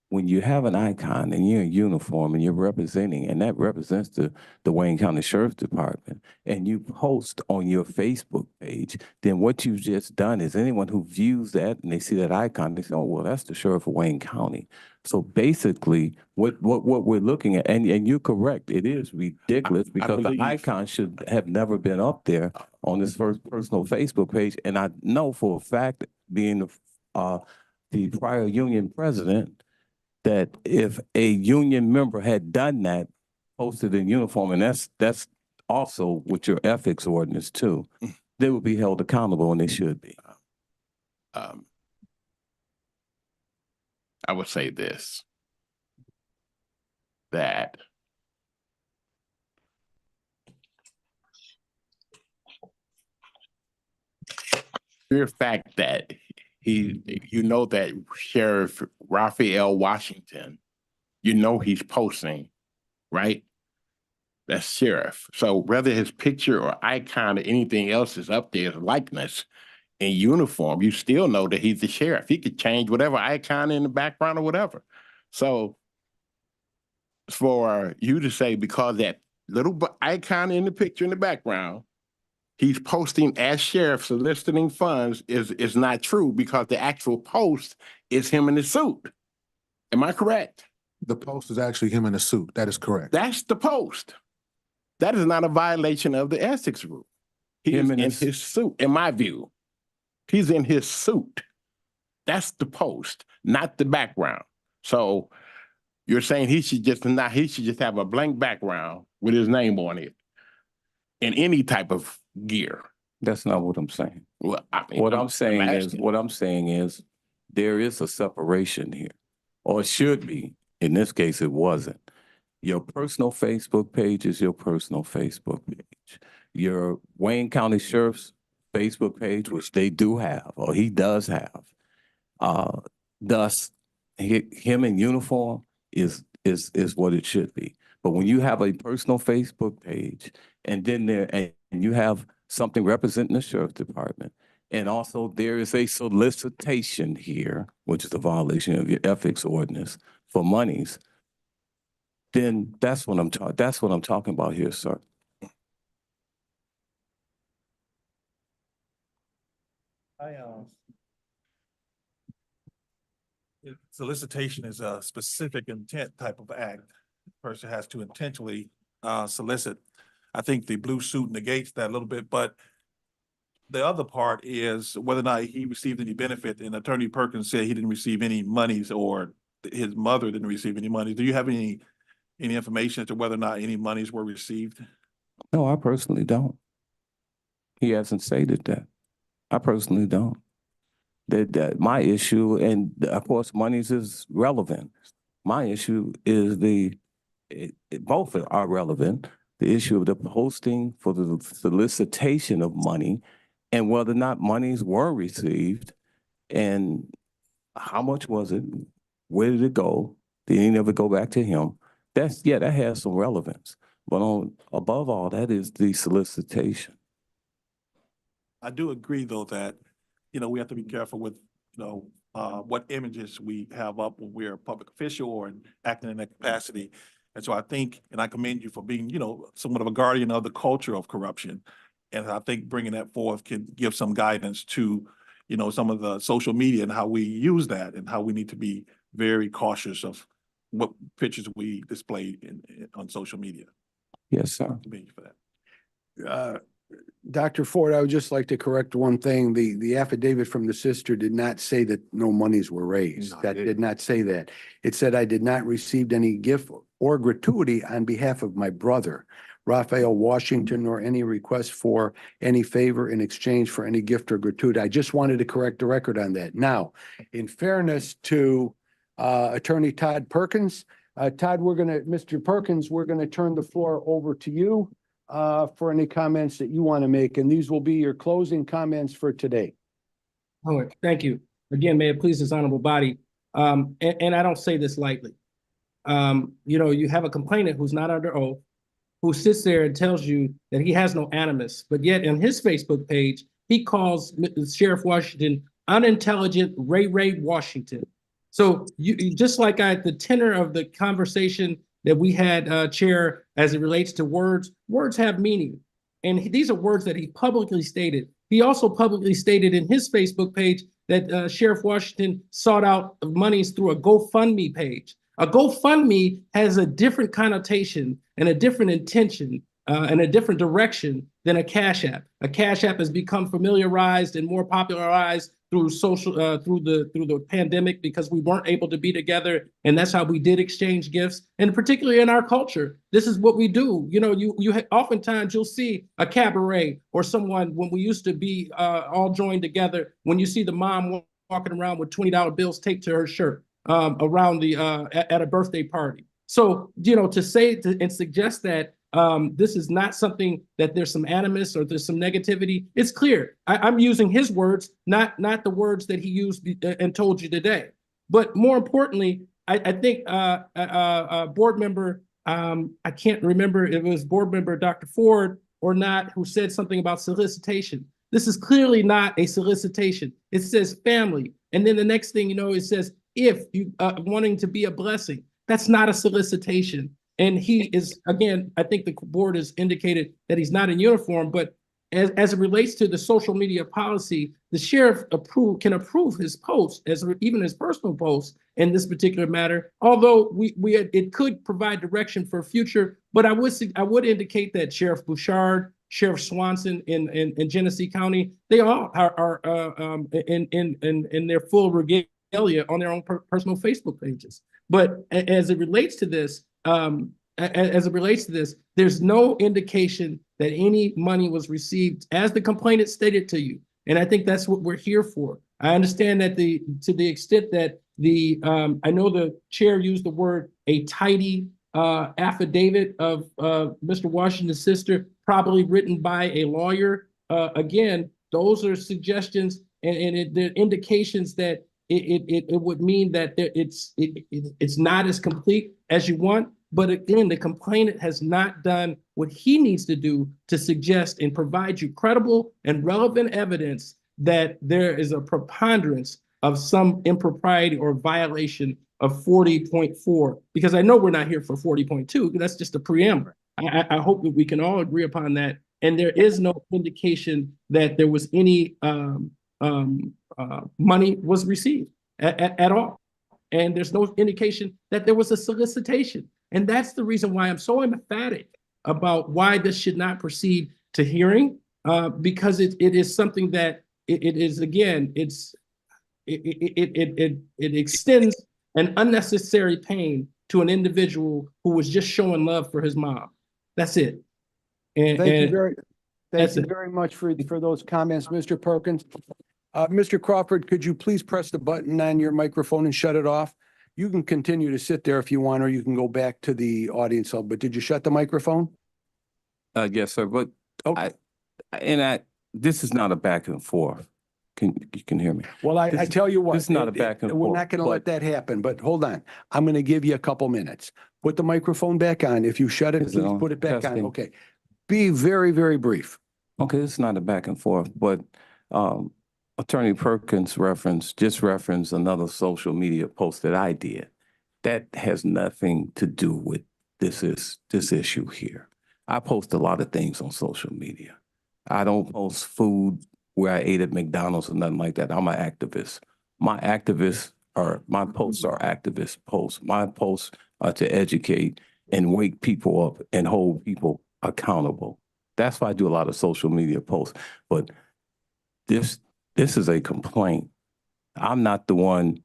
when you have an icon and you're in uniform and you're representing, and that represents the Wayne County Sheriff's Department, and you post on your Facebook page, then what you've just done is anyone who views that and they see that icon, they say, oh, well, that's the Sheriff of Wayne County. So basically, what we're looking at, and you're correct, it is ridiculous because the believe- icon should have never been up there on this first personal Facebook page. And I know for a fact, being the prior union president, that if a union member had done that, posted in uniform, and that's also with your ethics ordinance too, they would be held accountable, and they should be. I would say this, that the fact that you know that Sheriff Raphael Washington, you know he's posting, right? That's sheriff. So whether his picture or icon or anything else is up there, his likeness in uniform, you still know that he's the sheriff. He could change whatever icon in the background or whatever. So for you to say because that little icon in the picture in the background, he's posting as sheriff soliciting funds is not true, because the actual post is him in the suit. Am I correct? The post is actually him in a suit. That is correct. That's the post. That is not a violation of the ethics rule. He is in his suit, in my view. He's in his suit. That's the post, not the background. So you're saying he should just have a blank background with his name on it in any type of gear. That's not what I'm saying. Well, I mean, What I'm saying asking. is there is a separation here, or it should be. In this case, it wasn't. Your personal Facebook page is your personal Facebook page. Your Wayne County Sheriff's Facebook page, which they do have, or he does have, thus him in uniform is what it should be. But when you have a personal Facebook page and then you have something representing the Sheriff's Department, and also there is a solicitation here, which is a violation of your ethics ordinance for monies, then that's what I'm talking about here, sir. Solicitation is a specific intent type of act. The person has to intentionally solicit. I think the blue suit negates that a little bit, but the other part is whether or not he received any benefit. And Attorney Perkins said he didn't receive any monies, or his mother didn't receive any money. Do you have any information as to whether or not any monies were received? No, I personally don't. He hasn't stated that. I personally don't. That my issue, and of course, monies is relevant. My issue is both are relevant. The issue of the posting for the solicitation of money, and whether or not monies were received, and how much was it? Where did it go? Did it never go back to him? That has some relevance. But above all, that is the solicitation. I do agree, though, that, we have to be careful with, what images we have up when we're a public official or acting in that capacity. And so I think, and I commend you for being, somewhat of a guardian of the culture of corruption. And I think bringing that forth can give some guidance to, some of the social media and how we use that, and how we need to be very cautious of what pictures we display on social media. Yes, sir. I commend you for that. Dr. Ford, I would just like to correct one thing. The affidavit from the sister did not say that no monies were raised. No, it That didn't. did not say that. It said I did not receive any gift or gratuity on behalf of my brother, Raphael Washington, nor any request for any favor in exchange for any gift or gratuity. I just wanted to correct the record on that. Now, in fairness to Attorney Todd Perkins, Todd, Mr. Perkins, we're gonna turn the floor over to you. for any comments that you want to make, and these will be your closing comments for today. All right, thank you. Again, may it please this honorable body. And I don't say this lightly. You know, you have a complainant who's not under oath, who sits there and tells you that he has no animus, but yet in his Facebook page, he calls Sheriff Washington unintelligent Ray Washington. So you just like the tenor of the conversation that we had, Chair, as it relates to words have meaning. And these are words that he publicly stated. He also publicly stated in his Facebook page that Sheriff Washington sought out monies through a GoFundMe page. A GoFundMe has a different connotation and a different intention and a different direction than a Cash App. A Cash App has become familiarized and more popularized through through the pandemic because we weren't able to be together, and that's how we did exchange gifts. And particularly in our culture, this is what we do. You know, oftentimes you'll see a cabaret or someone when we used to be all joined together. When you see the mom walking around with $20 bills taped to her shirt around at a birthday party. So, you know, to say and suggest that this is not something that there's some animus or there's some negativity, it's clear. I'm using his words, not the words that he used and told you today. But more importantly, I think board member, I can't remember if it was board member Dr. Ford or not, who said something about solicitation. This is clearly not a solicitation. It says family. And then the next thing you know, it says, if you wanting to be a blessing. That's not a solicitation. And he is, again, I think the board has indicated that he's not in uniform, but as it relates to the social media policy, the sheriff can approve his posts, even his personal posts in this particular matter. Although it could provide direction for future, but I would indicate that Sheriff Bouchard, Sheriff Swanson in Genesee County, they all are in their full regalia on their own personal Facebook pages. But as it relates to this, there's no indication that any money was received as the complainant stated to you. And I think that's what we're here for. I understand that to the extent that I know the chair used the word a tidy affidavit of Mr. Washington's sister, probably written by a lawyer. Again, those are suggestions and they're indications that it would mean that it's not as complete as you want. But again, the complainant has not done what he needs to do to suggest and provide you credible and relevant evidence that there is a preponderance of some impropriety or violation of 40.4. Because I know we're not here for 40.2, that's just a preamble. I hope that we can all agree upon that. And there is no indication that there was any money was received at all. And there's no indication that there was a solicitation. And that's the reason why I'm so emphatic about why this should not proceed to hearing, because it is something that it is, again, it extends an unnecessary pain to an individual who was just showing love for his mom. That's it. Thank you very much for those comments, Mr. Perkins. Mr. Crawford, could you please press the button on your microphone and shut it off? You can continue to sit there if you want, or you can go back to the audience hall, but did you shut the microphone? Yes, sir, but Okay. this is not a back and forth. You can hear me? Well, I tell you what. This is not a back and We're forth, not going to but- let that happen, but hold on. I'm going to give you a couple minutes. Put the microphone back on. If you shut it, Is it please on? put it back on. Testing. Okay. Be very, very brief. Okay, this is not a back and forth, but Attorney Perkins just referenced another social media post that I did. That has nothing to do with this issue here. I post a lot of things on social media. I don't post food where I ate at McDonald's or nothing like that. I'm an activist. My posts are activist posts. My posts are to educate and wake people up and hold people accountable. That's why I do a lot of social media posts. But this is a complaint. I'm not the one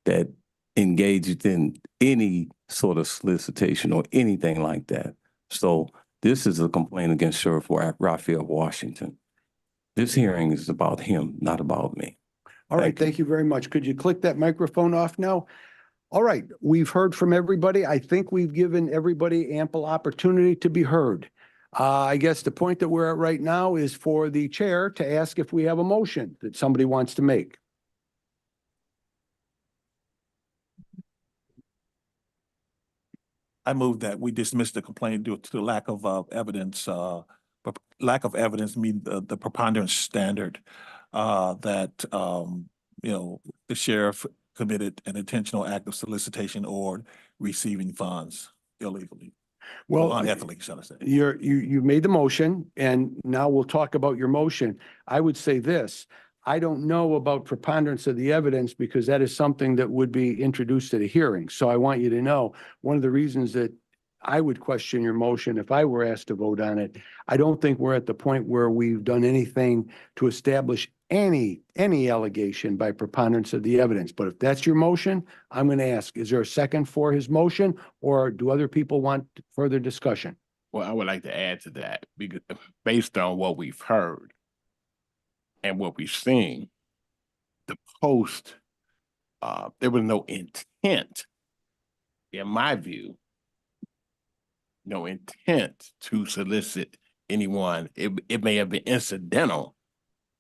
that engaged in any sort of solicitation or anything like that. So this is a complaint against Sheriff Raphael Washington. This hearing is about him, not about me. All right. Thank you very much. Could you click that microphone off now? All right. We've heard from everybody. I think we've given everybody ample opportunity to be heard. I guess the point that we're at right now is for the chair to ask if we have a motion that somebody wants to make. I move that we dismiss the complaint due to the lack of evidence, lack of evidence meet the preponderance standard that the sheriff committed an intentional act of solicitation or receiving funds illegally. Or Well, unethically, shall I say. you made the motion and now we'll talk about your motion. I would say this, I don't know about preponderance of the evidence because that is something that would be introduced at a hearing. So I want you to know, one of the reasons that I would question your motion if I were asked to vote on it, I don't think we're at the point where we've done anything to establish any allegation by preponderance of the evidence. But if that's your motion, I'm going to ask, is there a second for his motion or do other people want further discussion? Well, I would like to add to that because based on what we've heard and what we've seen, the post, there was no intent, in my view, no intent to solicit anyone. It may have been incidental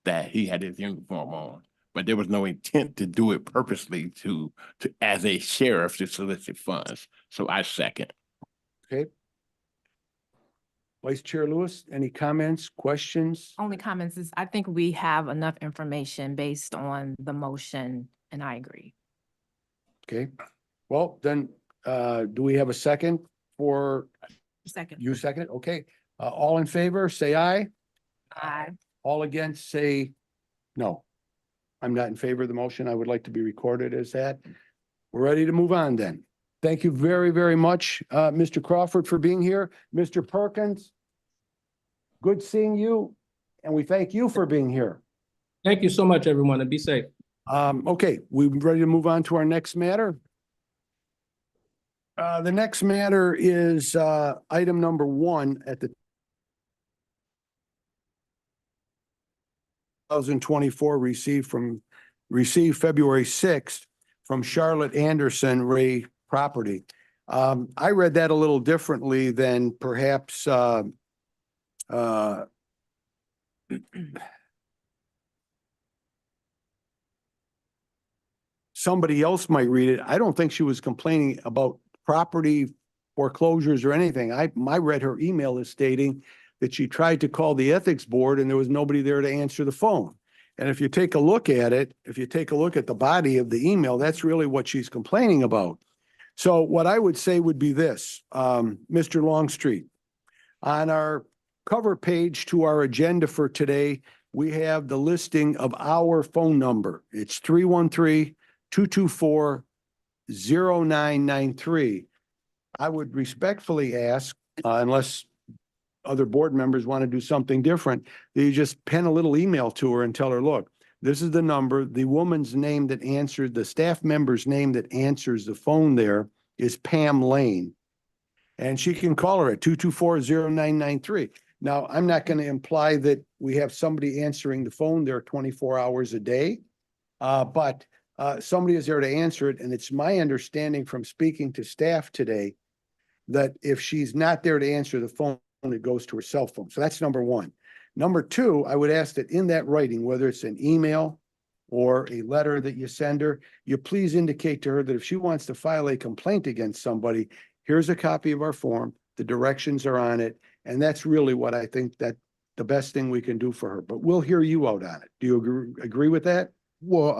that he had his uniform on, but there was no intent to do it purposely to as a sheriff to solicit funds. So I second. Okay. Vice Chair Lewis, any comments, questions? Only comments is, I think we have enough information based on the motion, and I agree. Okay, well, then, do we have a second for, Second. you second? Okay, all in favor, say aye. Aye. All against, say no. I'm not in favor of the motion. I would like to be recorded as that. We're ready to move on then. Thank you very, very much, Mr. Crawford, for being here. Mr. Perkins, good seeing you, and we thank you for being here. Thank you so much, everyone, and be safe. Okay, we're ready to move on to our next matter. The next matter is item number 1 at the 2024 received February 6th from Charlotte Anderson Ray Property. I read that a little differently than perhaps somebody else might read it. I don't think she was complaining about property foreclosures or anything. I read her email as stating that she tried to call the ethics board and there was nobody there to answer the phone. And if you take a look at it, if you take a look at the body of the email, that's really what she's complaining about. So what I would say would be this, Mr. Longstreet, on our cover page to our agenda for today, we have the listing of our phone number. It's 313-224-0993. I would respectfully ask, unless other board members want to do something different, that you just pen a little email to her and tell her, look, this is the number, the woman's name that answered, the staff member's name that answers the phone there is Pam Lane. And she can call her at 224-0993. Now, I'm not going to imply that we have somebody answering the phone there 24 hours a day, but somebody is there to answer it. And it's my understanding from speaking to staff today that if she's not there to answer the phone, it goes to her cell phone. So that's number 1. Number 2, I would ask that in that writing, whether it's an email or a letter that you send her, you please indicate to her that if she wants to file a complaint against somebody, here's a copy of our form, the directions are on it, and that's really what I think that the best thing we can do for her. But we'll hear you out on it. Do you agree with that? Well,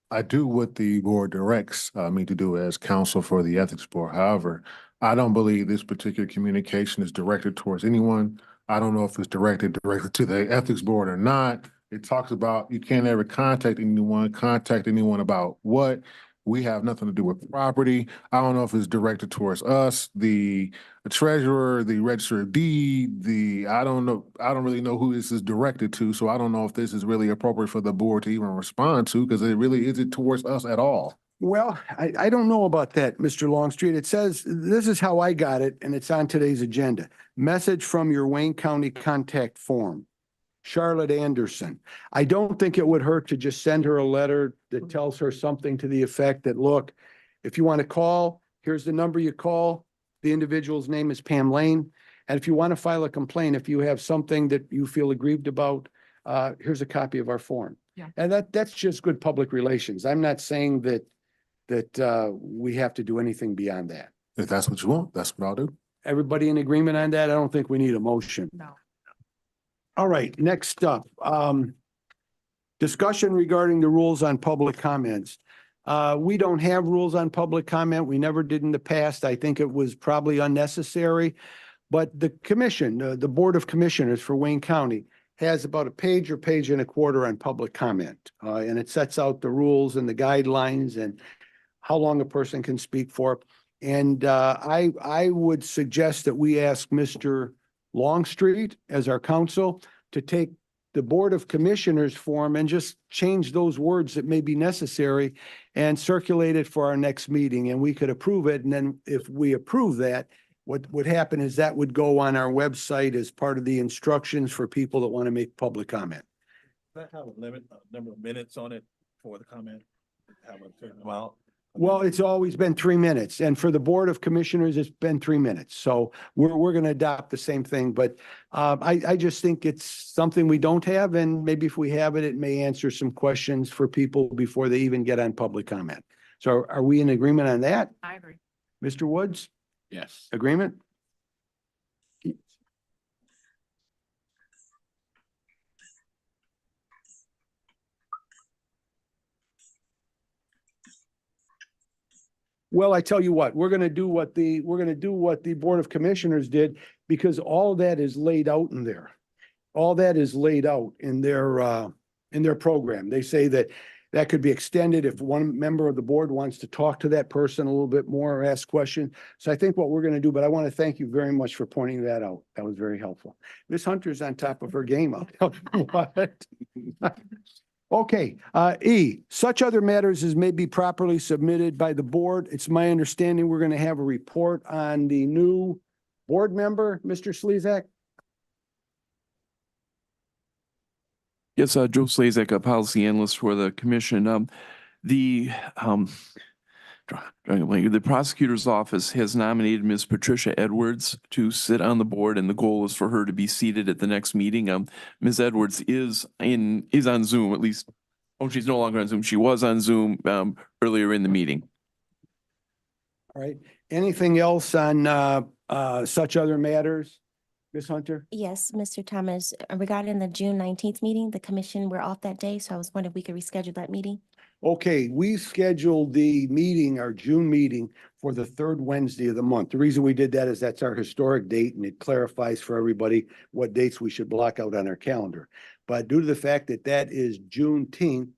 I do what the board directs me to do as counsel for the ethics board. However, I don't believe this particular communication is directed towards anyone. I don't know if it's directed directly to the ethics board or not. It talks about you can't ever contact anyone about what. We have nothing to do with property. I don't know if it's directed towards us, the treasurer, the register of deed, I don't know. I don't really know who this is directed to. So I don't know if this is really appropriate for the board to even respond to, because it really isn't towards us at all. Well, I don't know about that, Mr. Longstreet. It says, this is how I got it, and it's on today's agenda. Message from your Wayne County contact form. Charlotte Anderson. I don't think it would hurt to just send her a letter that tells her something to the effect that, look, if you want to call, here's the number you call. The individual's name is Pam Lane. And if you want to file a complaint, if you have something that you feel aggrieved about, here's a copy of our form. Yeah. And that's just good public relations. I'm not saying that we have to do anything beyond that. If that's what you want, that's what I'll do. Everybody in agreement on that? I don't think we need a motion. No. All right, next up, discussion regarding the rules on public comments. We don't have rules on public comment. We never did in the past. I think it was probably unnecessary. But the commission, the Board of Commissioners for Wayne County has about a page or page and a quarter on public comment. And it sets out the rules and the guidelines and how long a person can speak for. And I would suggest that we ask Mr. Longstreet as our counsel to take the Board of Commissioners form and just change those words that may be necessary and circulate it for our next meeting, and we could approve it. And then if we approve that, what would happen is that would go on our website as part of the instructions for people that want to make public comment. Does that have a limit, number of minutes on it for the comment? Have a certain amount? Well, it's always been 3 minutes, and for the Board of Commissioners, it's been 3 minutes. So we're going to adopt the same thing, but I just think it's something we don't have, and maybe if we have it, it may answer some questions for people before they even get on public comment. So are we in agreement on that? I agree. Mr. Woods, Yes. agreement? Well, I tell you what, we're gonna do what the Board of Commissioners did, because all that is laid out in there. All that is laid out in their program. They say that that could be extended if one member of the board wants to talk to that person a little bit more or ask questions. So I think what we're gonna do, but I want to thank you very much for pointing that out. That was very helpful. Ms. Hunter's on top of her game. I'll tell you what. Okay, E, such other matters as may be properly submitted by the board. It's my understanding we're going to have a report on the new board member, Mr. Slezak. Yes, Joe Slezak, a policy analyst for the commission. The prosecutor's office has nominated Ms. Patricia Edwards to sit on the board, and the goal is for her to be seated at the next meeting. Ms. Edwards is on Zoom, at least. Oh, she's no longer on Zoom. She was on Zoom earlier in the meeting. All right, anything else on such other matters? Ms. Hunter? Yes, Mr. Thomas, regarding the June 19th meeting, the commission, we're off that day, so I was wondering if we could reschedule that meeting. Okay, we scheduled the meeting, our June meeting, for the third Wednesday of the month. The reason we did that is that's our historic date, and it clarifies for everybody what dates we should block out on our calendar. But due to the fact that that is Juneteenth,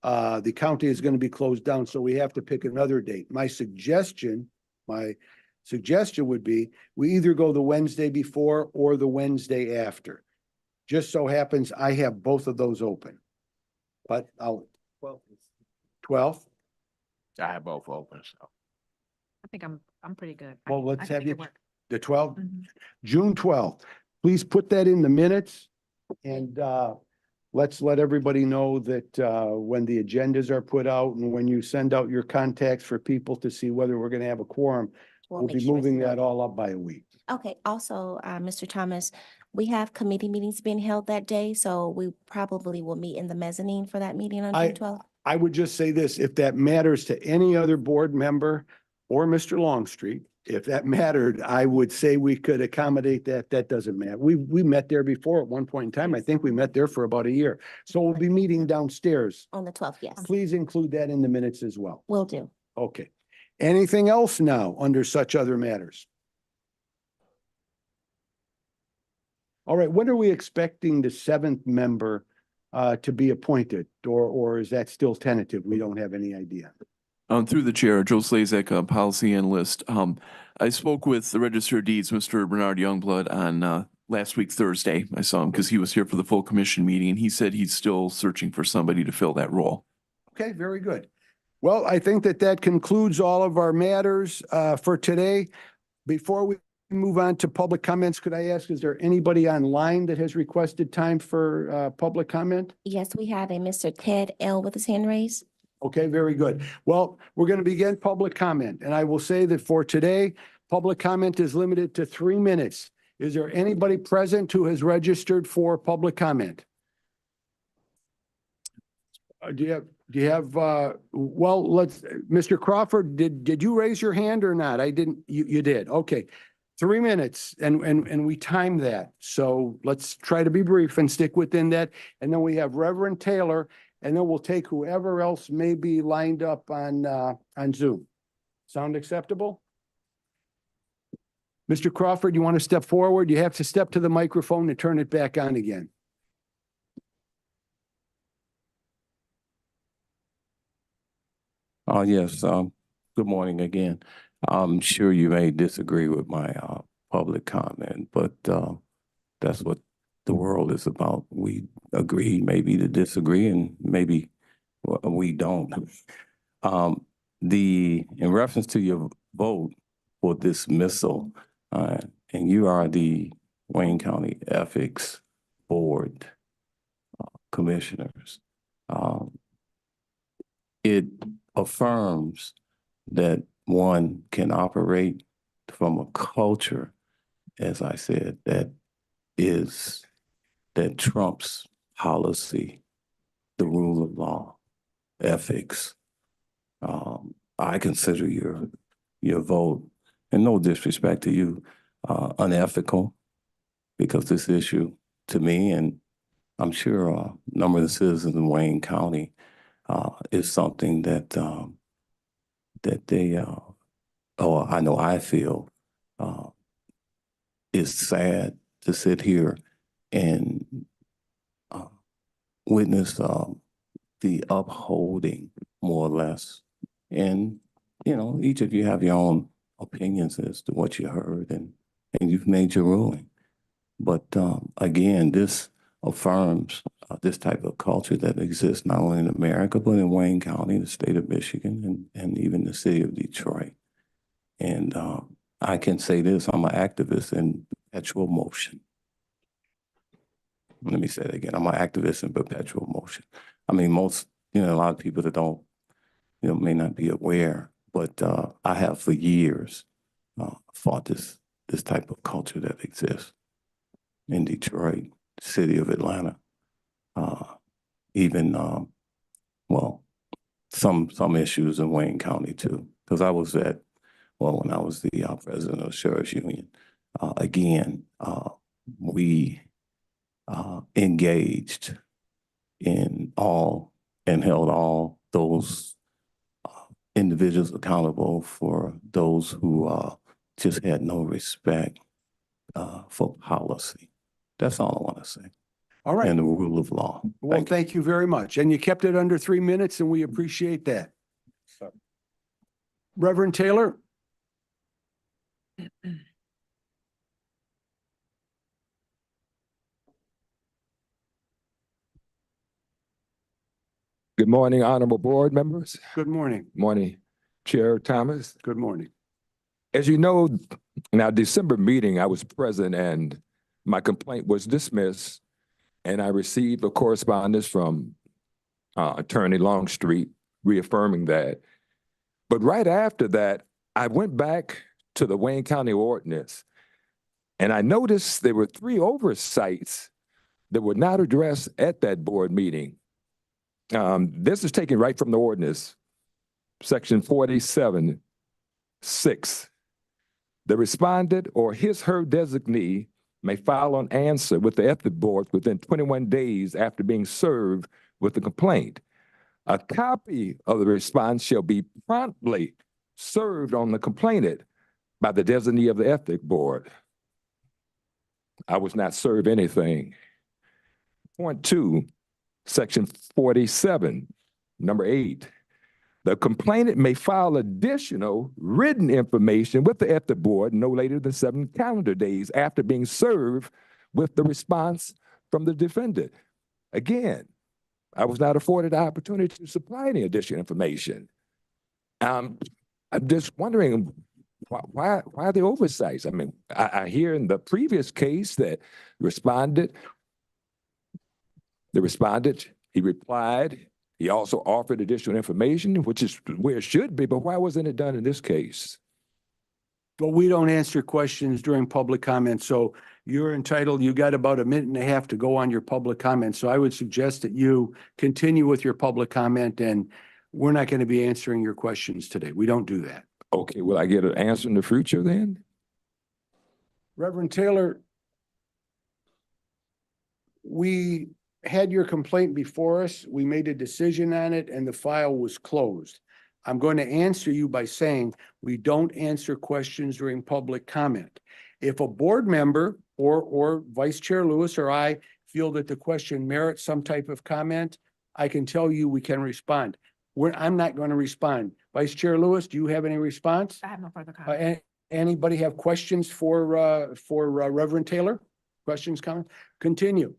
the county is going to be closed down, so we have to pick another date. My suggestion would be we either go the Wednesday before or the Wednesday after. Just so happens I have both of those open. But I'll, 12th? I have both open, so. I think I'm pretty good. Well, I let's can have make you, it work. the 12th, Mhm. June 12th. Please put that in the minutes. And let's let everybody know that when the agendas are put out and when you send out your contacts for people to see whether we're going to have a quorum, we'll make be sure it's moving that noted. all up by a week. Okay, also, Mr. Thomas, we have committee meetings being held that day, so we probably will meet in the mezzanine for that meeting on June 12th. I would just say this, if that matters to any other board member or Mr. Longstreet, if that mattered, I would say we could accommodate that. That doesn't matter. We met there before at one point in time. I think we met there for about a year. So we'll be meeting downstairs. On the 12th, yes, Please include that in the minutes as well. will do. Okay. Anything else now under such other matters? All right, when are we expecting the seventh member to be appointed, or is that still tentative? We don't have any idea. Through the chair, Joe Slezak, a policy analyst. I spoke with the Register of Deeds, Mr. Bernard Youngblood, on last week, Thursday. I saw him because he was here for the full commission meeting, and he said he's still searching for somebody to fill that role. Okay, very good. Well, I think that concludes all of our matters for today. Before we move on to public comments, could I ask, is there anybody online that has requested time for public comment? Yes, we have a Mr. Ted L. with his hand raised. Okay, very good. Well, we're going to begin public comment, and I will say that for today, public comment is limited to 3 minutes. Is there anybody present who has registered for public comment? Do you have, well, Mr. Crawford, did you raise your hand or not? I didn't, you did. Okay. 3 minutes and we time that. So let's try to be brief and stick within that. And then we have Reverend Taylor, and then we'll take whoever else may be lined up on Zoom. Sound acceptable? Mr. Crawford, you want to step forward? You have to step to the microphone and turn it back on again. Yes, good morning again. I'm sure you may disagree with my public comment, but that's what the world is about. We agree maybe to disagree, and maybe we don't. In reference to your vote for dismissal, and you are the Wayne County Ethics Board commissioners. It affirms that one can operate from a culture, as I said, that trumps policy, the rule of law, ethics. I consider your vote, and no disrespect to you, unethical, because this issue to me, and I'm sure a number of the citizens in Wayne County, is something that they, or I know I feel, is sad to sit here and witness the upholding, more or less. And, you know, each of you have your own opinions as to what you heard, and you've made your ruling. But again, this affirms this type of culture that exists not only in America, but in Wayne County, the state of Michigan, and even the city of Detroit. And I can say this, I'm an activist in perpetual motion. Let me say that again, I'm an activist in perpetual motion. I mean, a lot of people that don't, may not be aware, but I have for years fought this type of culture that exists in Detroit, city of Atlanta, even, some issues in Wayne County too. Because I was when I was the president of the Sheriff's Union, again, we engaged in and held all those individuals accountable for those who just had no respect for policy. That's all I want to say. All right. And the rule of law. Well, thank you very much. And you kept it under 3 minutes, and we appreciate that. Reverend Taylor? Good morning, honorable board members. Good morning. Morning, Chair Thomas. Good morning. As you know, in our December meeting, I was present and my complaint was dismissed, and I received a correspondence from Attorney Longstreet reaffirming that. But right after that, I went back to the Wayne County ordinance, and I noticed there were 3 oversights that were not addressed at that board meeting. This is taken right from the ordinance, section 47(6). The respondent or her designee may file an answer with the ethics board within 21 days after being served with the complaint. A copy of the response shall be promptly served on the complainant by the designee of the ethics board. I was not served anything. Point 2, section 47, number 8. The complainant may file additional written information with the ethics board no later than 7 calendar days after being served with the response from the defendant. Again, I was not afforded the opportunity to supply any additional information. I'm just wondering why are the oversights? I mean, I hear in the previous case that the respondent, he replied. He also offered additional information, which is where it should be, but why wasn't it done in this case? But we don't answer questions during public comment, so you're entitled, you got about a minute and a half to go on your public comment. So I would suggest that you continue with your public comment, and we're not going to be answering your questions today. We don't do that. Okay, will I get an answer in the future then? Reverend Taylor, we had your complaint before us. We made a decision on it and the file was closed. I'm going to answer you by saying we don't answer questions during public comment. If a board member or Vice Chair Lewis or I feel that the question merits some type of comment, I can tell you we can respond. I'm not going to respond. Vice Chair Lewis, do you have any response? I have no further comment. Anybody have questions for Reverend Taylor? Questions, comments? Continue.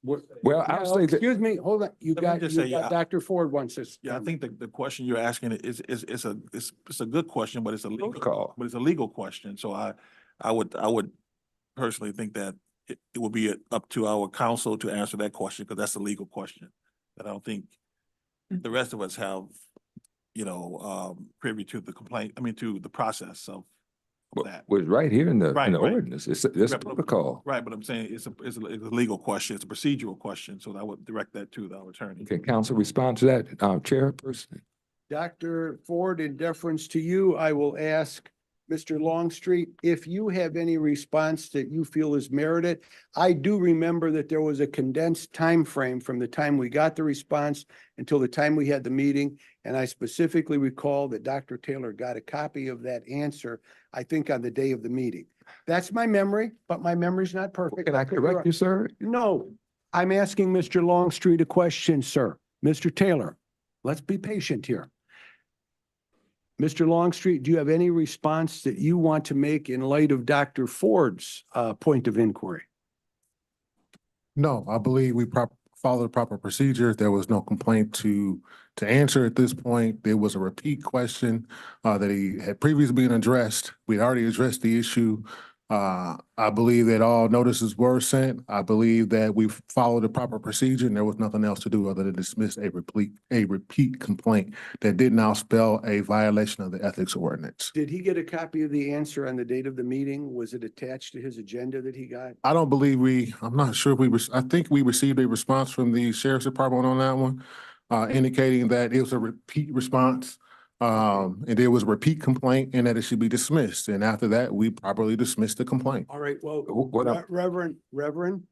Well, I'll say that, Excuse me, hold on. You Let me got, just say, yeah, Dr. Ford wants this. Yeah, I think the question you're asking is it's a good question, but it's a legal, Protocol. but it's a legal question. So I would personally think that it would be up to our counsel to answer that question, because that's a legal question that I don't think the rest of us have, privy to the complaint, to the process of that. was right here in the Right. ordinance. It's Right. protocol. Right, but I'm saying it's a legal question, it's a procedural question, so I would direct that to our attorney. Can council respond to that, chairperson? Dr. Ford, in deference to you, I will ask Mr. Longstreet, if you have any response that you feel is merited. I do remember that there was a condensed time frame from the time we got the response until the time we had the meeting. And I specifically recall that Dr. Taylor got a copy of that answer, I think on the day of the meeting. That's my memory, but my memory's not perfect. Can I correct you, sir? No, I'm asking Mr. Longstreet a question, sir. Mr. Taylor, let's be patient here. Mr. Longstreet, do you have any response that you want to make in light of Dr. Ford's point of inquiry? No, I believe we followed the proper procedure. There was no complaint to answer at this point. There was a repeat question that he had previously been addressed. We already addressed the issue. I believe that all notices were sent. I believe that we followed the proper procedure and there was nothing else to do other than dismiss a repeat complaint that did not spell a violation of the ethics ordinance. Did he get a copy of the answer on the date of the meeting? Was it attached to his agenda that he got? I don't believe I'm not sure if I think we received a response from the sheriff's department on that one, indicating that it was a repeat response. And there was a repeat complaint and that it should be dismissed. And after that, we properly dismissed the complaint. All right, well, What I'm- Reverend,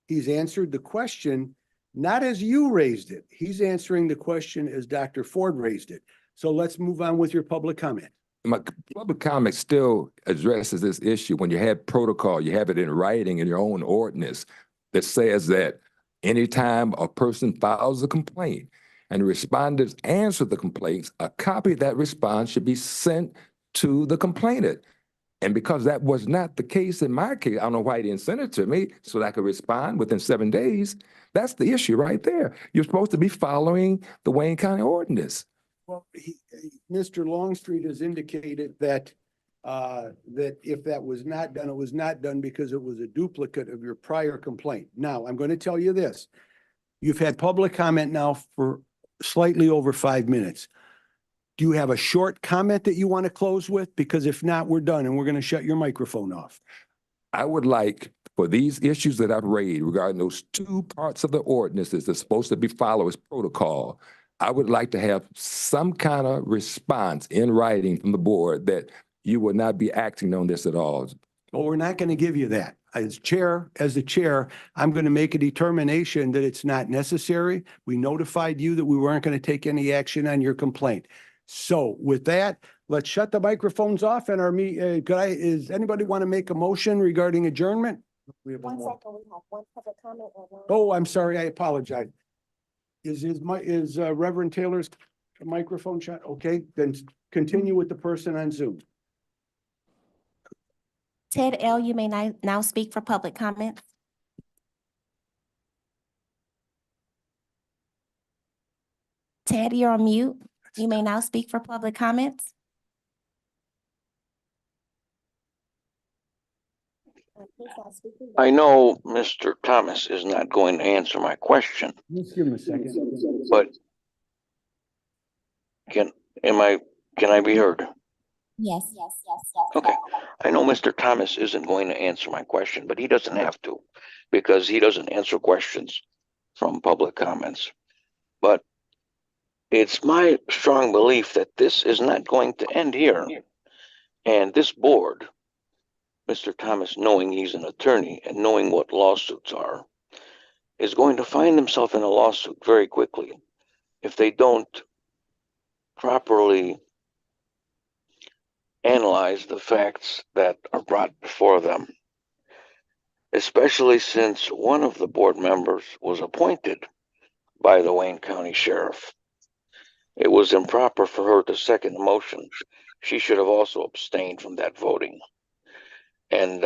he's answered the question, not as you raised it. He's answering the question as Dr. Ford raised it. So let's move on with your public comment. My public comment still addresses this issue. When you have protocol, you have it in writing in your own ordinance that says that anytime a person files a complaint and respondents answer the complaints, a copy of that response should be sent to the complainant. And because that was not the case in my case, I don't know why he didn't send it to me so that I could respond within 7 days. That's the issue right there. You're supposed to be following the Wayne County ordinance. Well, Mr. Longstreet has indicated that that if that was not done, it was not done because it was a duplicate of your prior complaint. Now, I'm going to tell you this. You've had public comment now for slightly over 5 minutes. Do you have a short comment that you want to close with? Because if not, we're done and we're going to shut your microphone off. I would like for these issues that I've raised regarding those 2 parts of the ordinances that's supposed to be followed as protocol, I would like to have some kind of response in writing from the board that you will not be acting on this at all. Well, we're not going to give you that. As the chair, I'm going to make a determination that it's not necessary. We notified you that we weren't going to take any action on your complaint. So with that, let's shut the microphones off and does anybody want to make a motion regarding adjournment? We have one more. We have one public comment or one. Oh, I'm sorry. I apologize. Is Reverend Taylor's microphone shut? Okay, then continue with the person on Zoom. Ted L., you may now speak for public comments. Ted, you're on mute. You may now speak for public comments. I know Mr. Thomas is not going to answer my question, Let's give him a second. but can I be heard? Yes. Okay. I know Mr. Thomas isn't going to answer my question, but he doesn't have to because he doesn't answer questions from public comments. But it's my strong belief that this is not going to end here. And this board, Mr. Thomas, knowing he's an attorney and knowing what lawsuits are, is going to find himself in a lawsuit very quickly if they don't properly analyze the facts that are brought before them, especially since one of the board members was appointed by the Wayne County Sheriff. It was improper for her to second the motion. She should have also abstained from that voting. And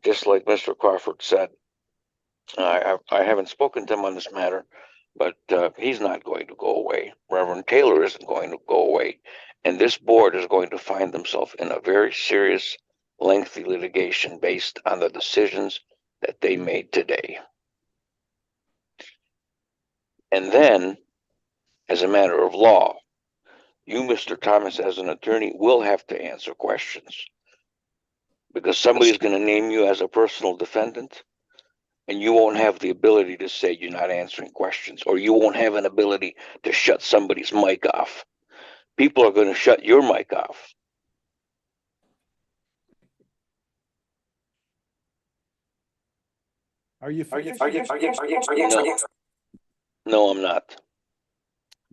just like Mr. Crawford said, I haven't spoken to him on this matter, but he's not going to go away. Reverend Taylor isn't going to go away. And this board is going to find themselves in a very serious, lengthy litigation based on the decisions that they made today. And then, as a matter of law, you, Mr. Thomas, as an attorney, will have to answer questions because somebody's going to name you as a personal defendant and you won't have the ability to say you're not answering questions, or you won't have an ability to shut somebody's mic off. People are going to shut your mic off. Are you? No, I'm not.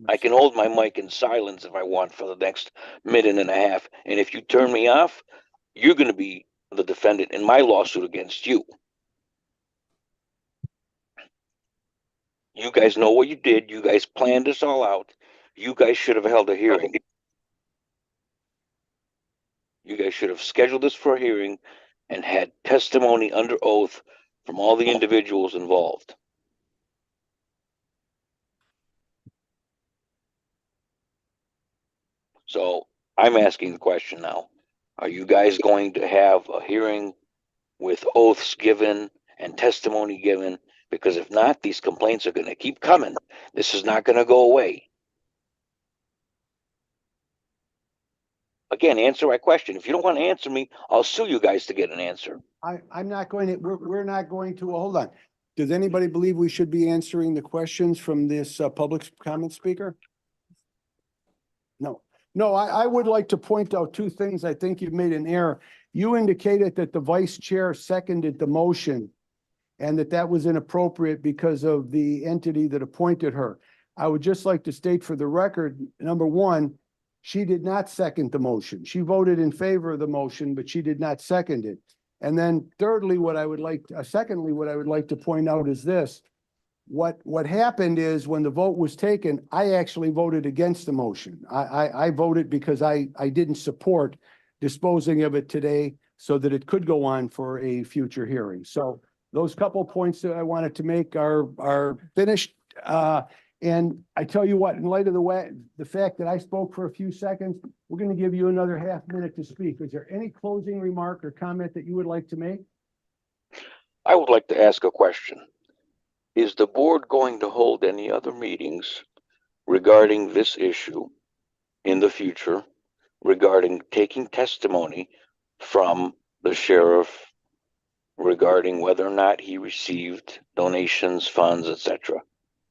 I can hold my mic in silence if I want for the next minute and a half. And if you turn me off, you're going to be the defendant in my lawsuit against you. You guys know what you did. You guys planned this all out. You guys should have held a hearing. You guys should have scheduled this for a hearing and had testimony under oath from all the individuals involved. So I'm asking the question now. Are you guys going to have a hearing with oaths given and testimony given? Because if not, these complaints are going to keep coming. This is not going to go away. Again, answer my question. If you don't want to answer me, I'll sue you guys to get an answer. I'm not going to, we're not going to, hold on. Does anybody believe we should be answering the questions from this public comment speaker? No. No, I would like to point out two things. I think you've made an error. You indicated that the vice chair seconded the motion and that was inappropriate because of the entity that appointed her. I would just like to state for the record, number one, she did not second the motion. She voted in favor of the motion, but she did not second it. And then thirdly, secondly, what I would like to point out is this. What happened is when the vote was taken, I actually voted against the motion. I voted because I didn't support disposing of it today so that it could go on for a future hearing. So those couple points that I wanted to make are finished. And I tell you what, in light of the fact that I spoke for a few seconds, we're going to give you another half minute to speak. Is there any closing remark or comment that you would like to make? I would like to ask a question. Is the board going to hold any other meetings regarding this issue in the future, regarding taking testimony from the sheriff regarding whether or not he received donations, funds, etc.?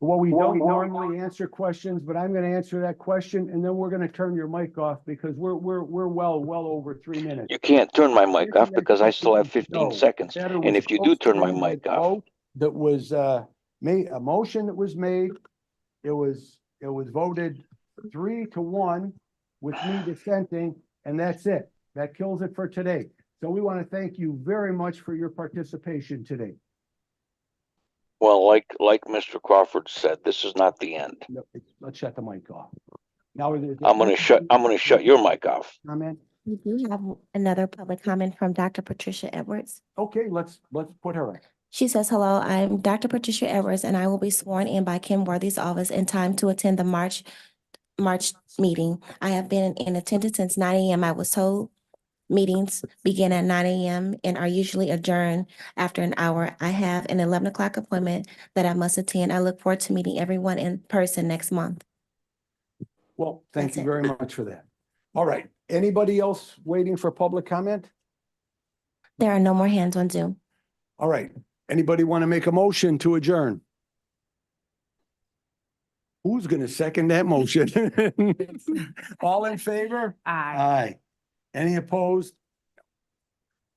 Well, we don't normally answer questions, but I'm going to answer that question and then we're going to turn your mic off because we're well over 3 minutes. You can't turn my mic off because I still have 15 seconds. And if you do turn my mic off. That was made, a motion that was made, it was voted 3-1 with me dissenting, and that's it. That kills it for today. So we want to thank you very much for your participation today. Well, like Mr. Crawford said, this is not the end. No, let's shut the mic off. Now I'm gonna shut your mic off. Comment. We do have another public comment from Dr. Patricia Edwards. Okay, let's put her in. She says, hello, I'm Dr. Patricia Edwards, and I will be sworn in by Kim Worthy's office in time to attend the March meeting. I have been in attendance since 9 a.m. I was told meetings begin at 9 a.m. and are usually adjourned after an hour. I have an 11 o'clock appointment that I must attend. I look forward to meeting everyone in person next month. Well, thank That's you it. very much for that. All right. Anybody else waiting for public comment? There are no more hands on Zoom. All right. Anybody want to make a motion to adjourn? Who's going to second that motion? All in favor? Aye. Aye. Any opposed?